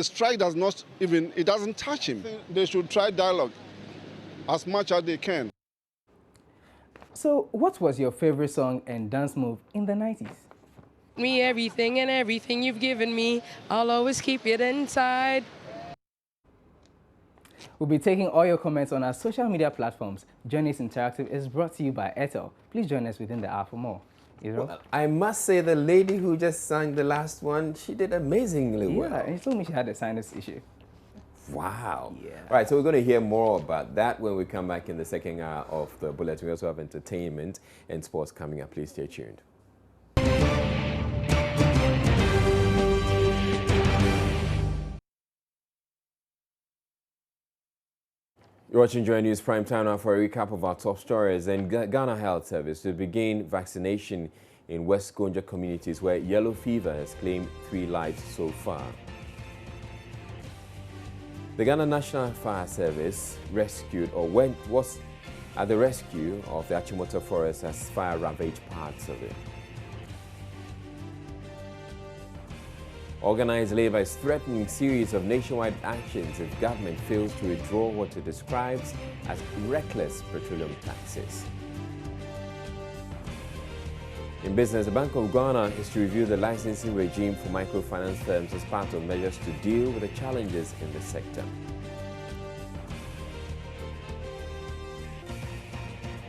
strike does not even, it doesn't touch him. They should try dialogue as much as they can. So what was your favorite song and dance move in the 90s? Me everything and everything you've given me, I'll always keep it inside. We'll be taking all your comments on our social media platforms. Joy News Interactive is brought to you by Electoral. Please join us within the hour for more. Well, I must say the lady who just sang the last one, she did amazingly well. Yeah, and she told me she had a sinus issue. Wow. Yeah. All right, so we're going to hear more about that when we come back in the second hour of the bulletin. We also have entertainment and sports coming up. Please stay tuned. You're watching Joy News Prime Time now for a recap of our top stories. And Ghana Health Service to begin vaccination in West Gonja communities where yellow fever has claimed 3 lives so far. The Ghana National Fire Service rescued or was at the rescue of the Achimota forest as fire ravaged parts of it. Organized labor is threatening a series of nationwide actions if government fails to withdraw what it describes as reckless petroleum taxes. In business, the Bank of Ghana is to review the licensing regime for microfinance firms as part of measures to deal with the challenges in the sector.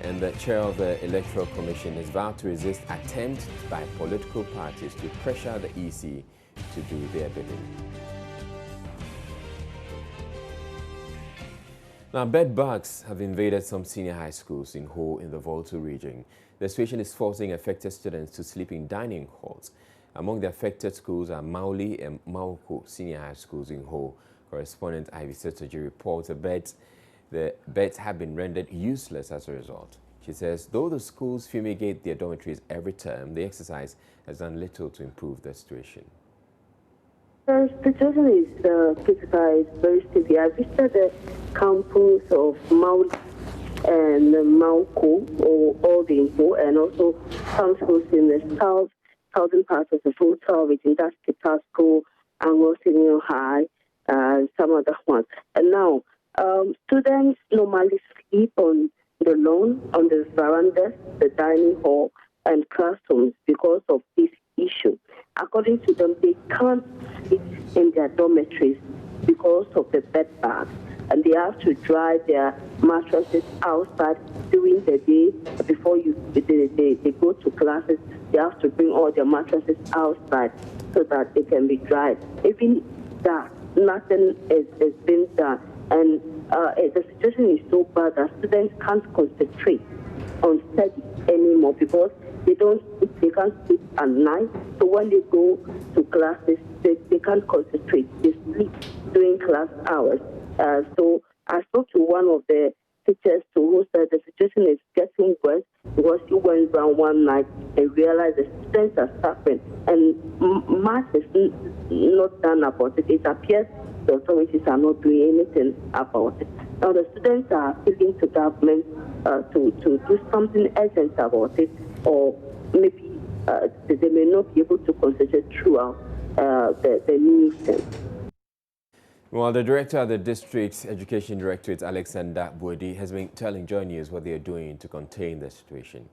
And the chair of the Electoral Commission has vowed to resist attempts by political parties to pressure the EC to do their bidding. Now, bedbugs have invaded some senior high schools in Ho in the Volta region. The situation is forcing affected students to sleep in dining halls. Among the affected schools are Mauli and Mauko senior high schools in Ho. Correspondent Ivy Setoji reports the beds have been rendered useless as a result. She says though the schools fumigate their dormitories every term, the exercise has done little to improve the situation. The situation is critical, it's very severe. I visited the campus of Mauli and Mauko, or Odinho, and also some schools in the southern part of the Volta region, that's Kita School, Anglo Senior High, some other ones. And now, students normally sleep on the lawn, on the verandas, the dining hall, and classrooms because of this issue. According to them, they can't sleep in their dormitories because of the bedbugs, and they have to dry their mattresses outside during the day before they go to classes. They have to bring all their mattresses outside so that they can be dried. Even that, nothing is being done. And the situation is so bad that students can't concentrate on study anymore because they can't sleep at night. So when they go to classes, they can't concentrate. They sleep during class hours. So I spoke to one of the teachers who said the situation is getting worse because he went around one night and realized the students are suffering, and much is not done about it. It appears the authorities are not doing anything about it. Now the students are appealing to government to do something urgent about it, or maybe they may not be able to concentrate throughout the news. Well, the director of the District Education Directorate, Alexander Bodi, has been telling Joy News what they are doing to contain the situation.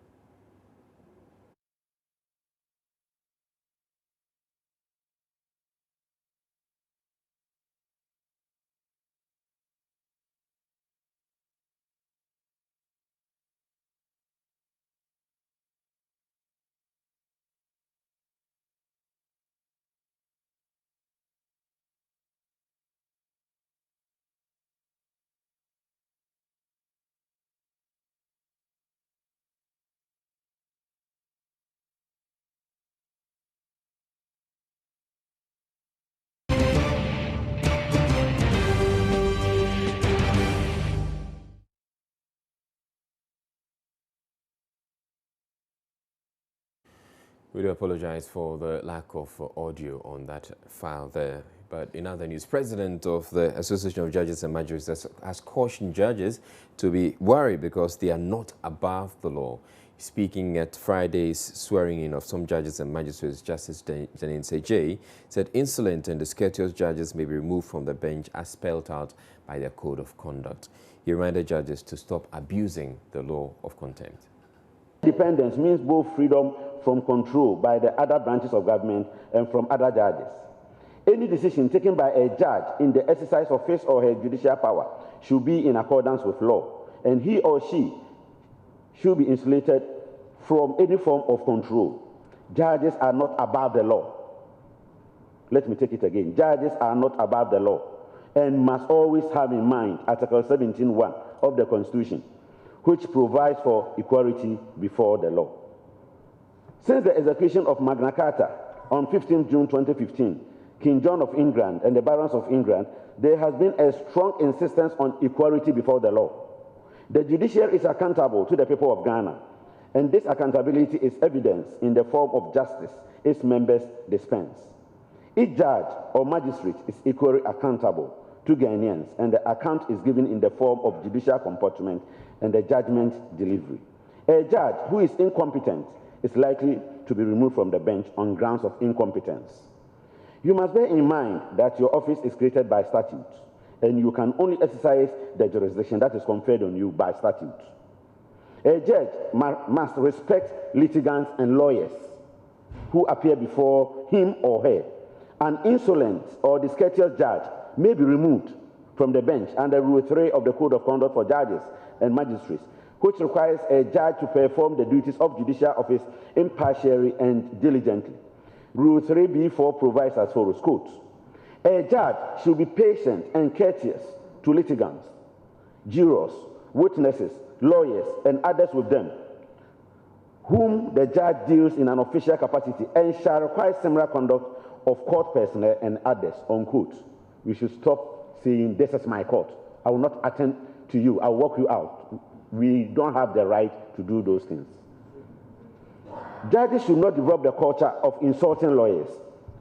We do apologize for the lack of audio on that file there. But in other news, President of the Association of Judges and Magistrates has cautioned judges to be worried because they are not above the law. Speaking at Friday's swearing-in of some judges and magistrates, Justice Janine Sejay said insolent and discourteous judges may be removed from the bench as spelled out by their code of conduct. He reminded judges to stop abusing the law of contempt. Independence means both freedom from control by the other branches of government and from other judges. Any decision taken by a judge in the exercise of his or her judicial power should be in accordance with law, and he or she should be insulated from any form of control. Judges are not above the law. Let me take it again. Judges are not above the law and must always have in mind Article 17(1) of the Constitution, which provides for equality before the law. Since the execution of Magna Carta on 15 June 2015, King John of England and the Barons of England, there has been a strong insistence on equality before the law. The judiciary is accountable to the people of Ghana, and this accountability is evidenced in the form of justice its members dispense. Each judge or magistrate is equally accountable to Ghanaians, and the account is given in the form of judicial comportment and the judgment delivery. A judge who is incompetent is likely to be removed from the bench on grounds of incompetence. You must bear in mind that your office is created by statute, and you can only exercise the jurisdiction that is conferred on you by statute. A judge must respect litigants and lawyers who appear before him or her. An insolent or discourteous judge may be removed from the bench under Rule 3 of the Code of Conduct for Judges and Magistrates, which requires a judge to perform the duties of judicial office impartially and diligently. Rule 3b(4) provides as follows, quote, a judge should be patient and courteous to litigants, jurors, witnesses, lawyers, and others with them, whom the judge deals in an official capacity, and shall require similar conduct of court personnel and others, unquote. We should stop saying, this is my court. I will not attend to you. I will walk you out. We don't have the right to do those things. Judges should not develop the culture of insulting lawyers,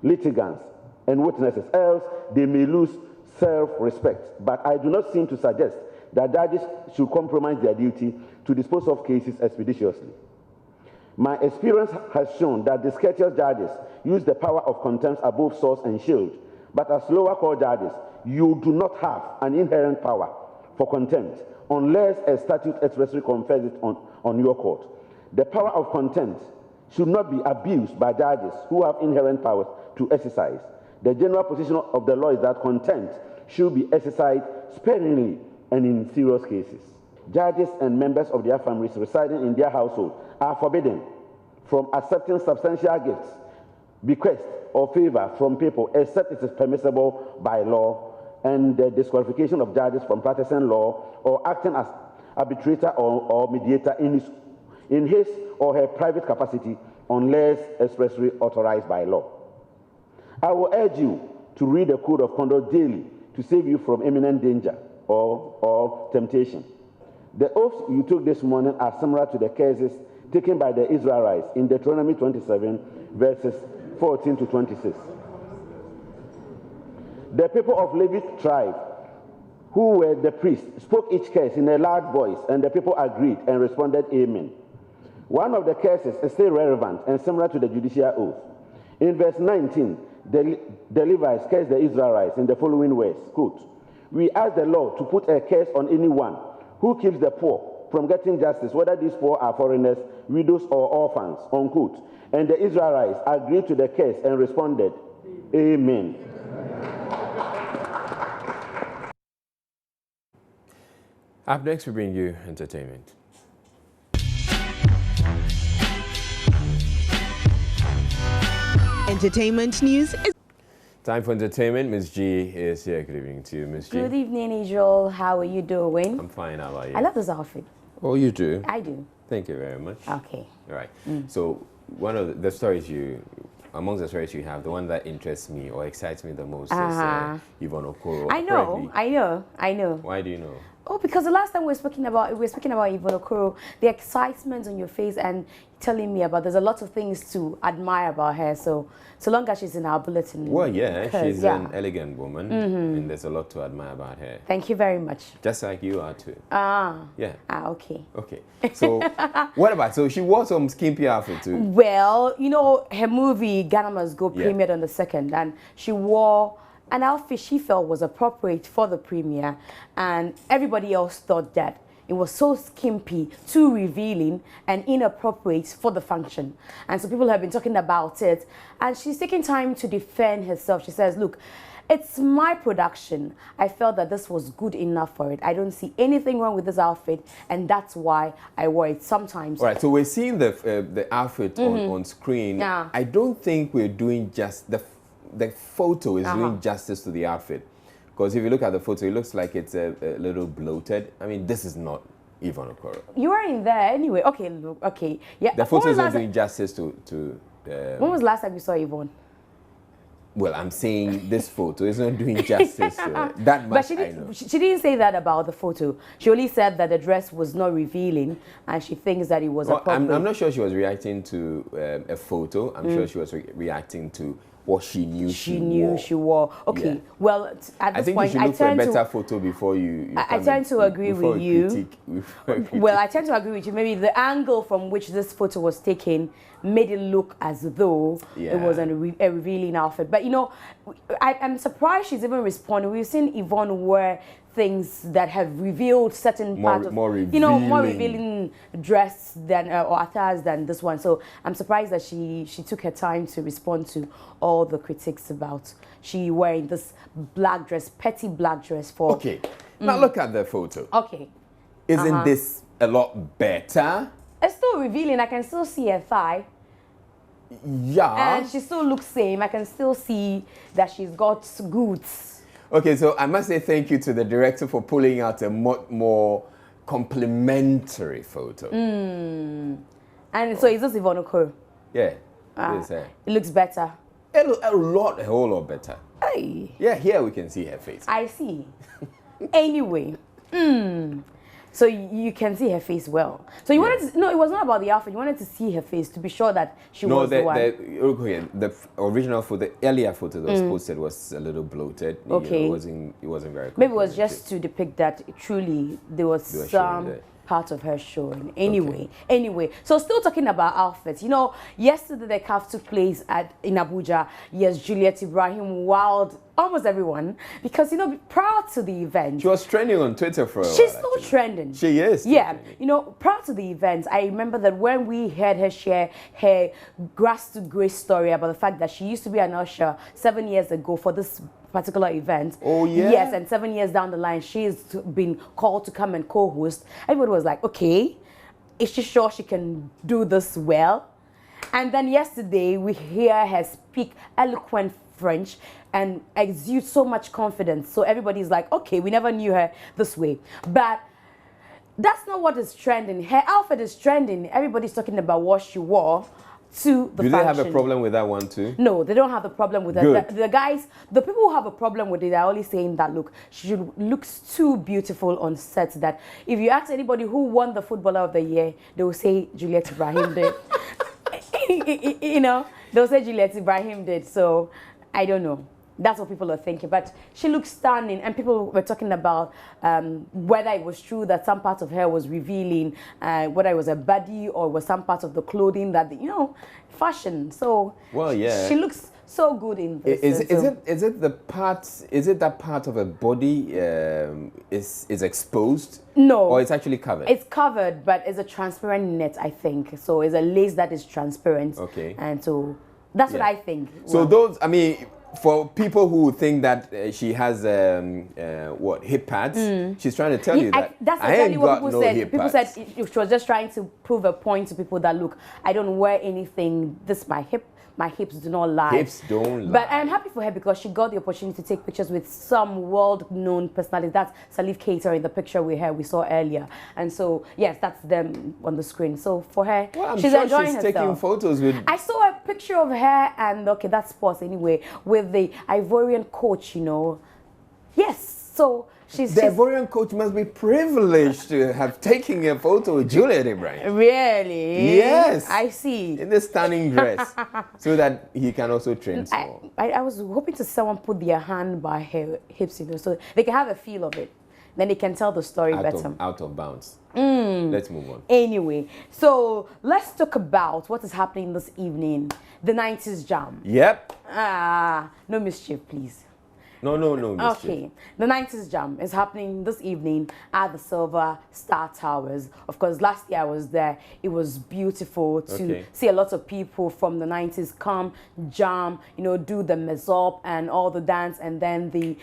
litigants, and witnesses, else they may lose self-respect. But I do not seem to suggest that judges should compromise their duty to dispose of cases expeditiously. My experience has shown that discourteous judges use the power of contempt above sword and shield But as lower court judges, you do not have an inherent power for contempt unless a statute expressly confers it on your court. The power of contempt should not be abused by judges who have inherent powers to exercise. The general position of the law is that contempt should be exercised sparingly and in serious cases. Judges and members of their families residing in their household are forbidden from accepting substantial gifts, bequests, or favor from people except it is permissible by law, and the disqualification of judges from practicing law or acting as arbitrator or mediator in his or her private capacity unless expressly authorized by law. I will urge you to read the Code of Conduct daily to save you from imminent danger or temptation. The oaths you took this morning are similar to the cases taken by the Israelites in Deuteronomy 27, verses 14 to 26. The people of Levite tribe, who were the priests, spoke each case in a loud voice, and the people agreed and responded, Amen. One of the cases is still relevant and similar to the judicial oath. In verse 19, the Levites cursed the Israelites in the following words, quote, "We ask the Lord to put a curse on anyone who keeps the poor from getting justice, whether these poor are foreigners, widows, or orphans," unquote. And the Israelites agreed to the curse and responded, Amen. Up next, we bring you entertainment. Entertainment news is... Time for entertainment. Ms. G is here. Good evening to you, Ms. G. Good evening, Adriel. How are you doing? I'm fine. How are you? I love this outfit. Oh, you do? I do. Thank you very much. Okay. All right. So one of the stories amongst the stories you have, the one that interests me or excites me the most is Yvonne Okoro. I know. Why do you know? Oh, because the last time we were speaking about Yvonne Okoro, the excitement on your face and telling me about there's a lot of things to admire about her. So long as she's in our bulletin. Well, yeah, she's an elegant woman, and there's a lot to admire about her. Thank you very much. Just like you are too. Yeah. Okay. Okay. So what about, so she wore some skimpy outfit too? Well, you know, her movie Ghana Must Go premiered on the 2nd, and she wore an outfit she felt was appropriate for the premiere, and everybody else thought that it was so skimpy, too revealing, and inappropriate for the function. And so people have been talking about it, and she's taking time to defend herself. She says, look, it's my production. I felt that this was good enough for it. I don't see anything wrong with this outfit, and that's why I wore it sometimes. All right, so we're seeing the outfit on screen. Yeah. I don't think we're doing just the photo is doing justice to the outfit, because if you look at the photo, it looks like it's a little bloated. I mean, this is not Yvonne Okoro. You were in there anyway. Okay, look, okay, yeah. The photo is not doing justice to. When was the last time you saw Yvonne? Well, I'm saying this photo is not doing justice to that much. But she didn't say that about the photo. She only said that the dress was not revealing, and she thinks that it was appropriate. I'm not sure she was reacting to a photo. I'm sure she was reacting to what she knew she wore. Okay, well, at this point, I think you should look for a better photo before you I tend to agree with you. Well, I tend to agree with you. Maybe the angle from which this photo was taken made it look as though it was a revealing outfit. But, you know, I'm surprised she's even responding. We've seen Yvonne wear things that have revealed certain parts of, more revealing dress than or attires than this one. So I'm surprised that she took her time to respond to all the critics about she wearing this black dress, petty black dress for. Okay, now look at the photo. Okay, isn't this a lot better? It's still revealing. I can still see her thigh. Yeah, and she still looks same. I can still see that she's got goods. Okay, so I must say thank you to the director for pulling out a much more complimentary photo. And so is this Yvonne Okoro? Yeah, it looks better. A whole lot better. Hey. Yeah, here we can see her face. I see. Anyway, so you can see her face well. So you wanted to, no, it was not about the outfit. You wanted to see her face to be sure that she was the one. The original photo, the earlier photo that was posted was a little bloated. Okay. You know, it wasn't very. Maybe it was just to depict that truly there was some part of her showing. Anyway, so still talking about outfits. You know, yesterday the CAF took place in Abuja. Yes, Juliet Ibrahim wowed almost everyone because, you know, prior to the event, she was trending on Twitter for a while. She's still trending. She is. Yeah, you know, prior to the event, I remember that when we heard her share her grass to grace story about the fact that she used to be an usher 7 years ago for this particular event. Oh, yeah? Yes, and 7 years down the line, she's been called to come and co-host. Everybody was like, okay, is she sure she can do this well? And then yesterday, we hear her speak eloquent French and exude so much confidence. So everybody's like, okay, we never knew her this way. But that's not what is trending. Her outfit is trending. Everybody's talking about what she wore to the Do they function. have a problem with that one too? No, they don't have a problem with that. The guys, the people who have a problem with it are only saying that, look, she looks too beautiful on set that if you ask anybody who won the Footballer of the Year, they will say Juliet Ibrahim did. You know, they'll say Juliet Ibrahim did. So I don't know. That's what people are thinking. But she looks stunning, and people were talking about whether it was true that some part of her was revealing, whether it was a body or was some part of the clothing that, you know, fashion. So well, yeah, she looks so good in this. Is it the part? Is it that part of a body is exposed? No, or it's actually covered. It's covered, but it's a transparent net, I think. So it's a lace that is transparent. Okay, and so that's what I think. So those, I mean, for people who think that she has hip pads, she's trying to tell you that that's I exactly ain't what got people no said. hip People pads. said she was just trying to prove a point to people that, look, I don't wear anything. This my hips do not lie. Hips don't lie. But I'm happy for her because she got the opportunity to take pictures with some world-known personalities. That's Salif Keita in the picture we saw earlier. And so, yes, that's them on the screen. So for her, well, she's enjoying herself. Taking photos with... I saw a picture of her and, okay, that's sports anyway, with the Ivorian coach, you know. Yes, so... The Ivorian coach must be privileged to have taken a photo with Juliet Ibrahim. Really? Yes. I see. In this stunning dress. So that he can also train more. I was hoping to see someone put their hand by her hips, you know, so they can have a feel of it. Then they can tell the story better. Out of bounds. Let's move on. Anyway, so let's talk about what is happening this evening. The 90s Jam. Yep. No mischief, please. No mischief. Okay, the 90s Jam is happening this evening at the Silver Star Towers. Of course, last year I was there. It was beautiful to see a lot of people from the 90s come, jam, you know, do the mezop and all the dance, and then the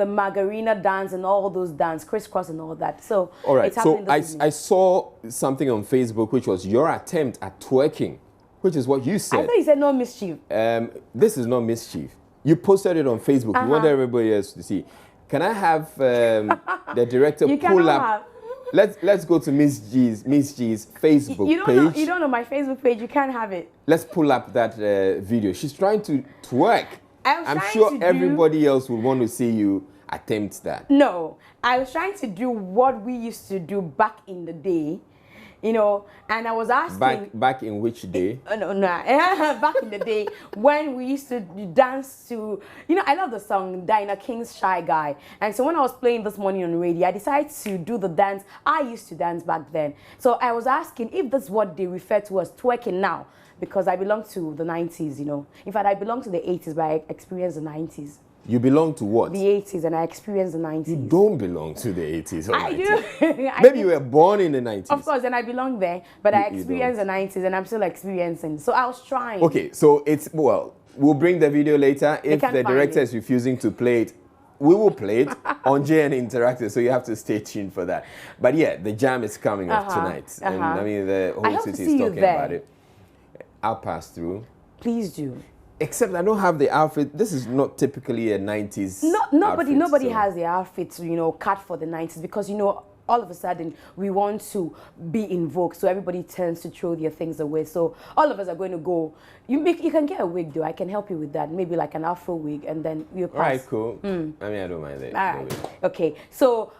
Margarina dance and all those dance, crisscross and all that. So, all right, it's happening this evening. I saw something on Facebook which was your attempt at twerking, which is what you said. I thought you said no mischief. This is not mischief. You posted it on Facebook. You want everybody else to see. Can I have the director pull up? Let's go to Miss G's Facebook page. You don't know my Facebook page. You can't have it. Let's pull up that video. She's trying to twerk. I'm sure everybody else would want to see you attempt that. No, I was trying to do what we used to do back in the day. You know, and I was asking... Back in which day? No. Back in the day when we used to dance to... You know, I love the song Dinah King's Shy Guy. And so when I was playing this morning on radio, I decided to do the dance I used to dance back then. So I was asking if that's what they refer to as twerking now, because I belong to the 90s, you know. In fact, I belong to the 80s, but I experienced the 90s. You belong to what? The 80s, and I experienced the 90s. You don't belong to the 80s or 90s. I do. Maybe you were born in the 90s. Of course, and I belong there, but I experienced the 90s, and I'm still experiencing. So I was trying. Okay, so it's, well, we'll bring the video later. If the director is refusing to play it, we will play it on JN Interactive, so you have to stay tuned for that. But yeah, the jam is coming up tonight. And I mean, the whole city is talking about it. I'll pass through. Please do. Except I don't have the outfit. This is not typically a 90s Nobody has the outfit, you know, cut for the 90s because, you know, all of a sudden we want to be in vogue, so everybody tends to throw their things away. So all of us are going to go. You can get a wig though. I can help you with that. Maybe like an Afro wig, and then you pass. All right, cool. I mean, I don't mind that. All right. Okay. So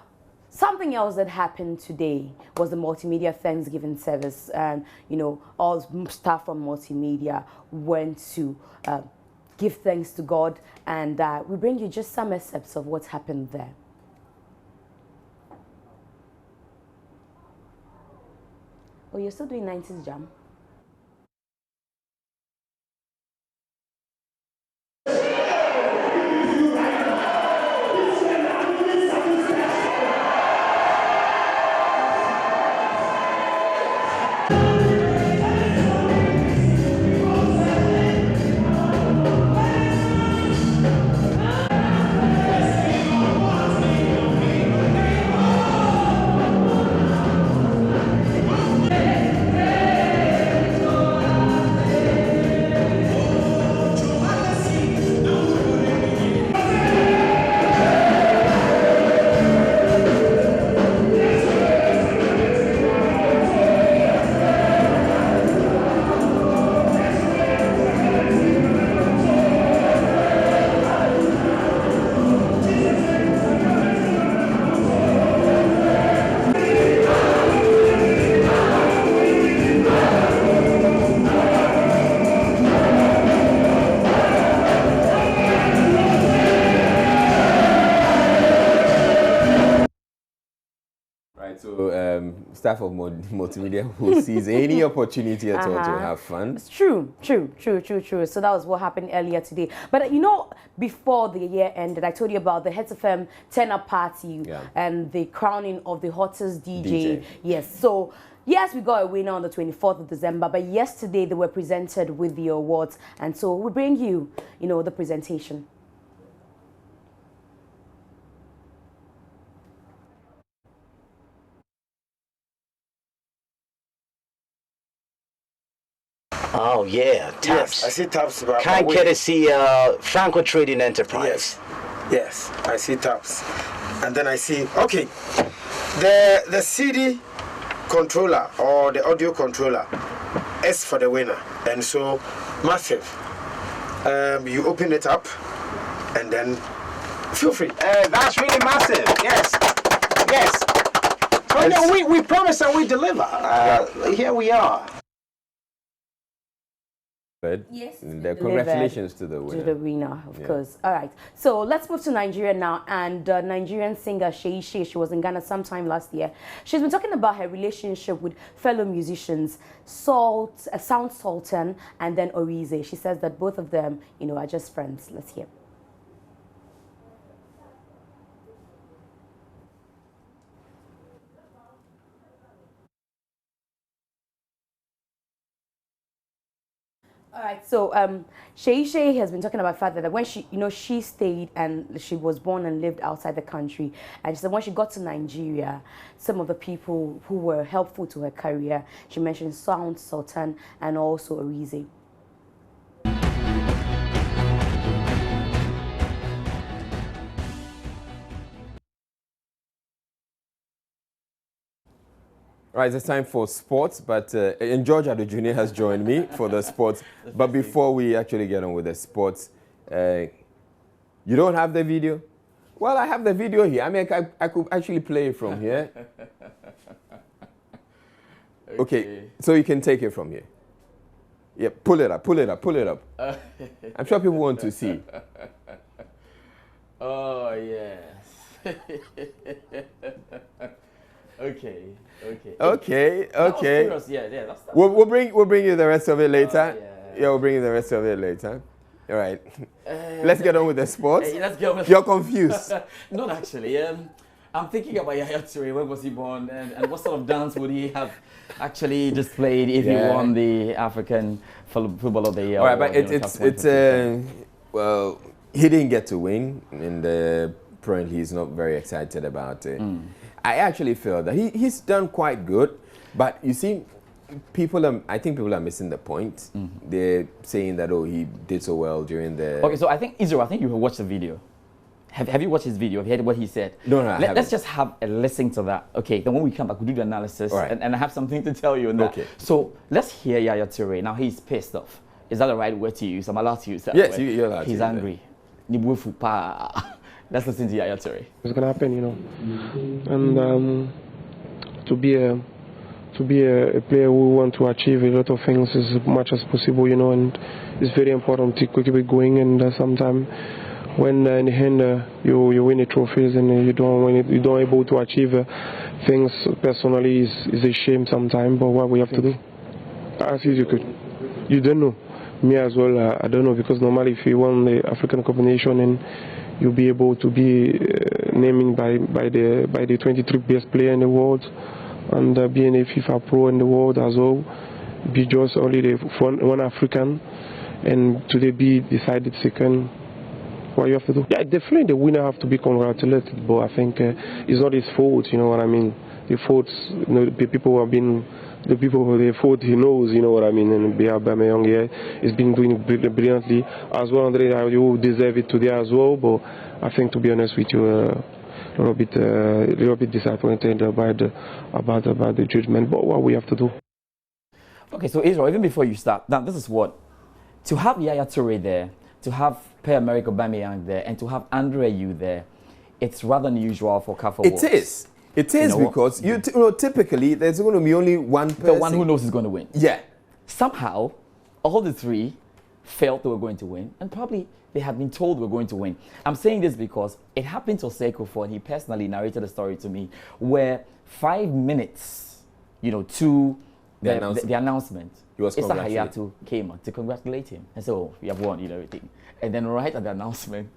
something else that happened today was the multimedia Thanksgiving service, and you know, all staff from multimedia went to give thanks to God, and we bring you just some excerpts of what happened there. Oh, you're still doing 90s jam? Staff of multimedia who sees any opportunity at all to have fun. It's true. So that was what happened earlier today. But you know, before the year ended, I told you about the Heads FM turn-up party and the crowning of the hottest DJ. Yes, so yes, we got a winner on the 24th of December, but yesterday they were presented with the awards, and so we bring you, the presentation. Oh, yeah, taps. Yes, I see taps. Kind courtesy Franco Trading Enterprise. Yes, I see taps. And then I see, okay, the CD controller or the audio controller is for the winner. And so, massive. You open it up and then feel free. That's really massive, yes. Yes. So, yeah, we promise and we deliver. Here we are. Yes. Congratulations to the winner. To the winner, of course. All right. So let's move to Nigeria now. And Nigerian singer she was in Ghana sometime last year. She's been talking about her relationship with fellow musicians, Sound Sultan and then Orize. She says that both of them, are just friends. Let's hear. All right, so Shay has been talking about the fact that when she stayed and she was born and lived outside the country, and she said when she got to Nigeria, some of the people who were helpful to her career, she mentioned Sound Sultan and also Orize. Right, it's time for sports, but and George Ado Jr. has joined me for the sports. But before we actually get on with the sports, you don't have the video? Well, I have the video here. I mean, I could actually play it from here. Okay, so you can take it from here. Yeah, pull it up. I'm sure people want to see. Oh, yes. Okay. Yeah, we'll bring you the rest of it later. We'll bring you the rest of it later. All right. Let's get on with the sports. Let's get on. You're confused. Not actually. I'm thinking about Yaya Toure. When was he born, and what sort of dance would he have actually displayed if he won the African Football of the Year? All right, but it's well, he didn't get to win, and apparently he's not very excited about it. I actually feel that he's done quite good, but you see, I think people are missing the point. They're saying that, oh, he did so well during the... Okay, so I think, Israel, I think you have watched the video. Have you watched his video? Have you heard what he said? No, let's just have a listen to that. Okay, then when we come back, we'll do the analysis, and I have something to tell you on that. Okay. So let's hear Yaya Toure. Now he's pissed off. Is that the right word to use? I'm allowed to use that yes, word. you're allowed He's angry. Let's listen to Yaya Toure. It's gonna happen, and to be a player who want to achieve a lot of things as much as possible, and it's very important to keep it going. And sometimes when in the end you win the trophies and you don't able to achieve things personally is a shame sometimes, but what we have to do. As you could. You don't know. Me as well, I don't know, because normally if you won the African Cup of Nations and you'll be able to be naming by the 23 best player in the world and being a FIFA Pro in the world as well, be just only the one African, and today be decided second. What you have to do? Yeah, definitely the winner have to be congratulated, but I think it's not his fault. You know what I mean? The faults, the people who have been. The people who they fought, he knows, you know what I mean, and Barima here has been doing brilliantly as well. Andre, you deserve it today as well, but I think, to be honest with you, a little bit disappointed about the judgment. But what we have to do. Okay, so Israel, even before you start, now this is what, to have Yaya Toure there, to have Per-Emerick Aubameyang there, and to have Andre Ayew there, it's rather unusual for CAF Awards. It is. It is, because typically there's going to be only one person. The one who knows is going to win. Yeah. Somehow, all the three felt they were going to win, and probably they had been told they were going to win. I'm saying this because it happened to Osei Kuffour, and he personally narrated a story to me where 5 minutes, to the announcement, Issa Hayatou came on to congratulate him and said, "Oh, we have won," everything. And then right at the announcement,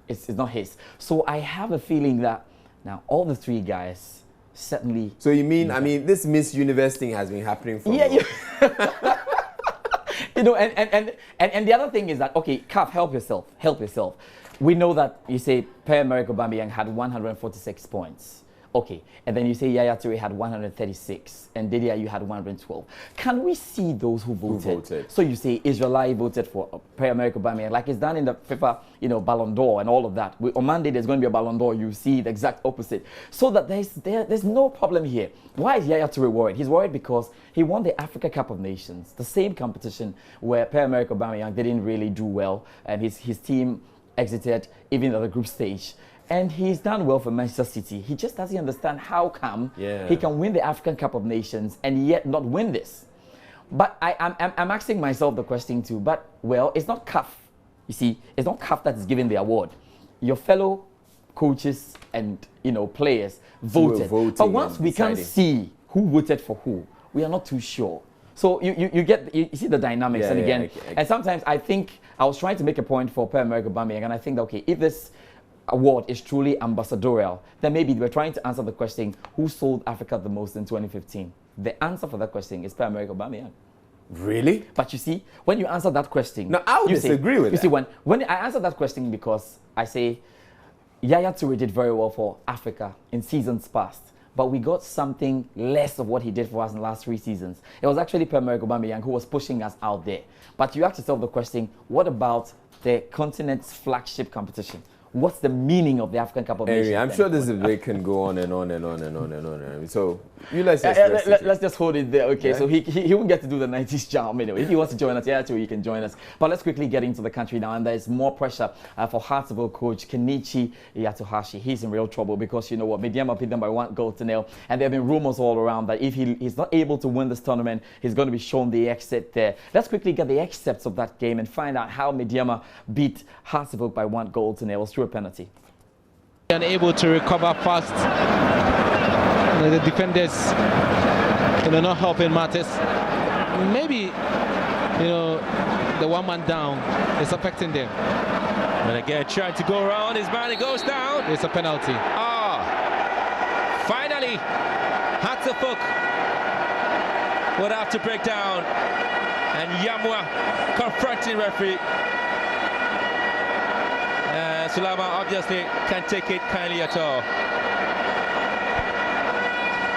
it's not his. So I have a feeling that now all the three guys certainly. So you mean, this Miss Universe thing has been happening for and the other thing is that, okay, CAF, help yourself. We know that you say Per-Emerick Aubameyang had 146 points. Okay, and then you say Yaya Toure had 136 and Dede Ayew had 112. Can we see those who voted? So you say Israeli voted for Per-Emerick Aubameyang, like it's done in the FIFA, Ballon d'Or and all of that. On Monday there's going to be a Ballon d'Or. You see the exact opposite. So that there's no problem here. Why is Yaya Toure worried? He's worried because he won the Africa Cup of Nations, the same competition where Per-Emerick Aubameyang didn't really do well, and his team exited even at the group stage. And he's done well for Manchester City. He just doesn't understand how come he can win the African Cup of Nations and yet not win this. But I'm asking myself the question too. But, well, it's not CAF. You see, it's not CAF that is giving the award. Your fellow coaches and, players voted. But once we can see who voted for who, we are not too sure. So you see the dynamics. And again, and sometimes I think I was trying to make a point for Per-Emerick Aubameyang, and I think that, okay, if this award is truly ambassadorial, then maybe we're trying to answer the question, who sold Africa the most in 2015? The answer for that question is Per-Emerick Aubameyang. Really? But you see, when you answer that question... No, I would disagree with that. You see, when I answer that question, because I say, Yaya Toure did very well for Africa in seasons past, but we got something less of what he did for us in the last 3 seasons. It was actually Per-Emerick Aubameyang who was pushing us out there. But you ask yourself the question, what about the continent's flagship competition? What's the meaning of the African Cup of Nations? I'm sure this debate can go on and on and on and on and on. So let's just hold it there. Okay, so he won't get to do the 90s charm anyway. If he wants to join us, he can join us. But let's quickly get into the country now. And there's more pressure for Hartsville coach Kenichi Yatohashi. He's in real trouble because you know what, Midiama beat them by 1-0. And there have been rumors all around that if he's not able to win this tournament, he's going to be shown the exit there. Let's quickly get the excerpts of that game and find out how Midiama beat Hartsville by 1-0 through a penalty. Unable to recover fast. The defenders, not helping matters. Maybe, the one man down is affecting them. And again, trying to go around his man, it goes down. It's a penalty. Finally, Hartsville would have to break down. And Yamwa confronting referee. Sulaiman obviously can't take it kindly at all.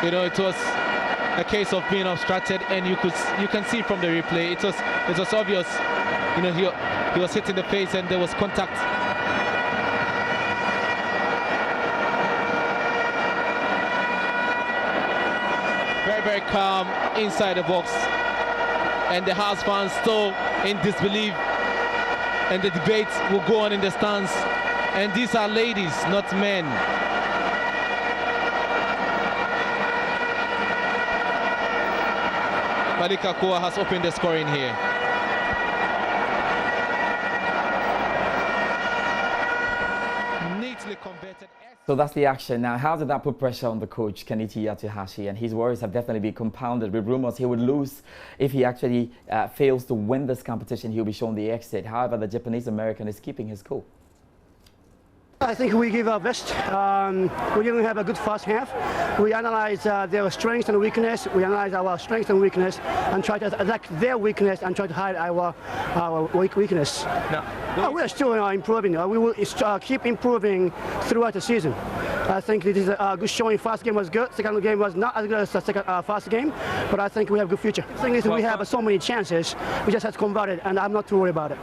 It was a case of being obstructed, and you can see from the replay it was obvious. He was hit in the face, and there was contact. Very, very calm inside the box, and the Hearts fans still in disbelief. And the debate will go on in the stands. And these are ladies, not men. Malika Koa has opened the scoring here. Neatly converted. So that's the action. Now, how did that put pressure on the coach, Kenichi Yatuhashi? And his worries have definitely been compounded with rumors he would lose if he actually fails to win this competition. He'll be shown the exit. However, the Japanese-American is keeping his cool. I think we give our best. We didn't have a good first half. We analyze their strengths and weakness. We analyze our strengths and weakness and try to attack their weakness and try to hide our weakness. We are still improving. We will keep improving throughout the season. I think this is a good showing. First game was good. Second game was not as good as the first game, but I think we have a good future. The thing is, we have so many chances. We just have to convert it, and I'm not too worried about it.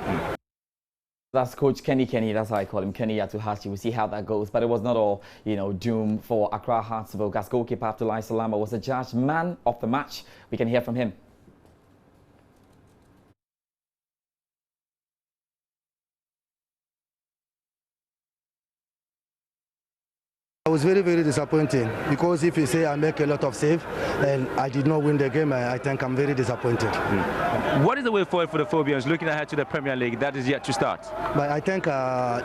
That's Coach Kenny, that's how I call him, Kenny Yatuhashi. We'll see how that goes. But it was not all, doom for Accra Heartsville. As goalkeeper Abdullahi Salama was adjudged man of the match. We can hear from him. I was very, very disappointed because if you say I make a lot of saves and I did not win the game, I think I'm very disappointed. What is the way forward for the Phobians looking ahead to the Premier League that is yet to start? But I think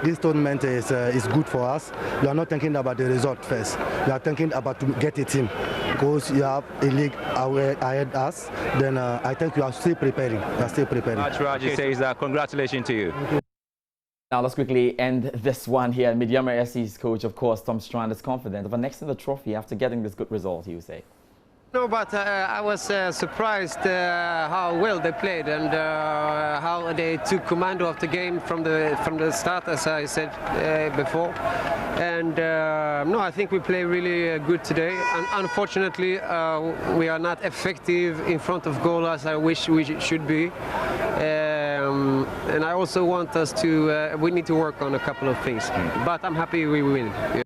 this tournament is good for us. You are not thinking about the result first. You are thinking about to get a team because you have a league ahead us. Then I think you are still preparing. You are still preparing. Raji says congratulations to you. Now let's quickly end this one here. Midyama SC's coach, of course, Tom Strand, is confident of annexing the trophy after getting this good result, he would say. No, but I was surprised how well they played and how they took command of the game from the start, as I said before. And no, I think we play really good today. And unfortunately, we are not effective in front of goal as I wish we should be. And I also want us to, we need to work on a couple of things. But I'm happy we win. Yeah.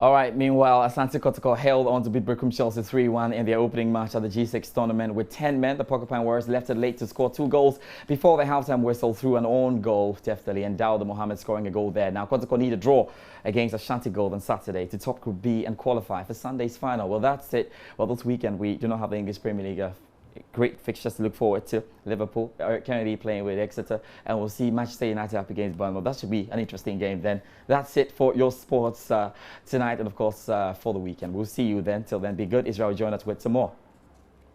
All right, meanwhile, Asante Kotoko held on to beat Birkum Chelsea 3-1 in their opening match at the G6 tournament with 10 men. The Porcupine Warriors left it late to score 2 goals before the halftime whistle through an own goal, deftly, and Dawda Mohammed scoring a goal there. Now, Kotoko need a draw against Ashanti Gold on Saturday to top Group B and qualify for Sunday's final. Well, that's it. Well, this weekend, we do not have the English Premier League. Great fixtures to look forward to. Liverpool, Eric Kennedy playing with Exeter, and we'll see Manchester United up against Bournemouth. That should be an interesting game then. That's it for your sports tonight and, of course, for the weekend. We'll see you then. Till then, be good. Israel, join us with some more.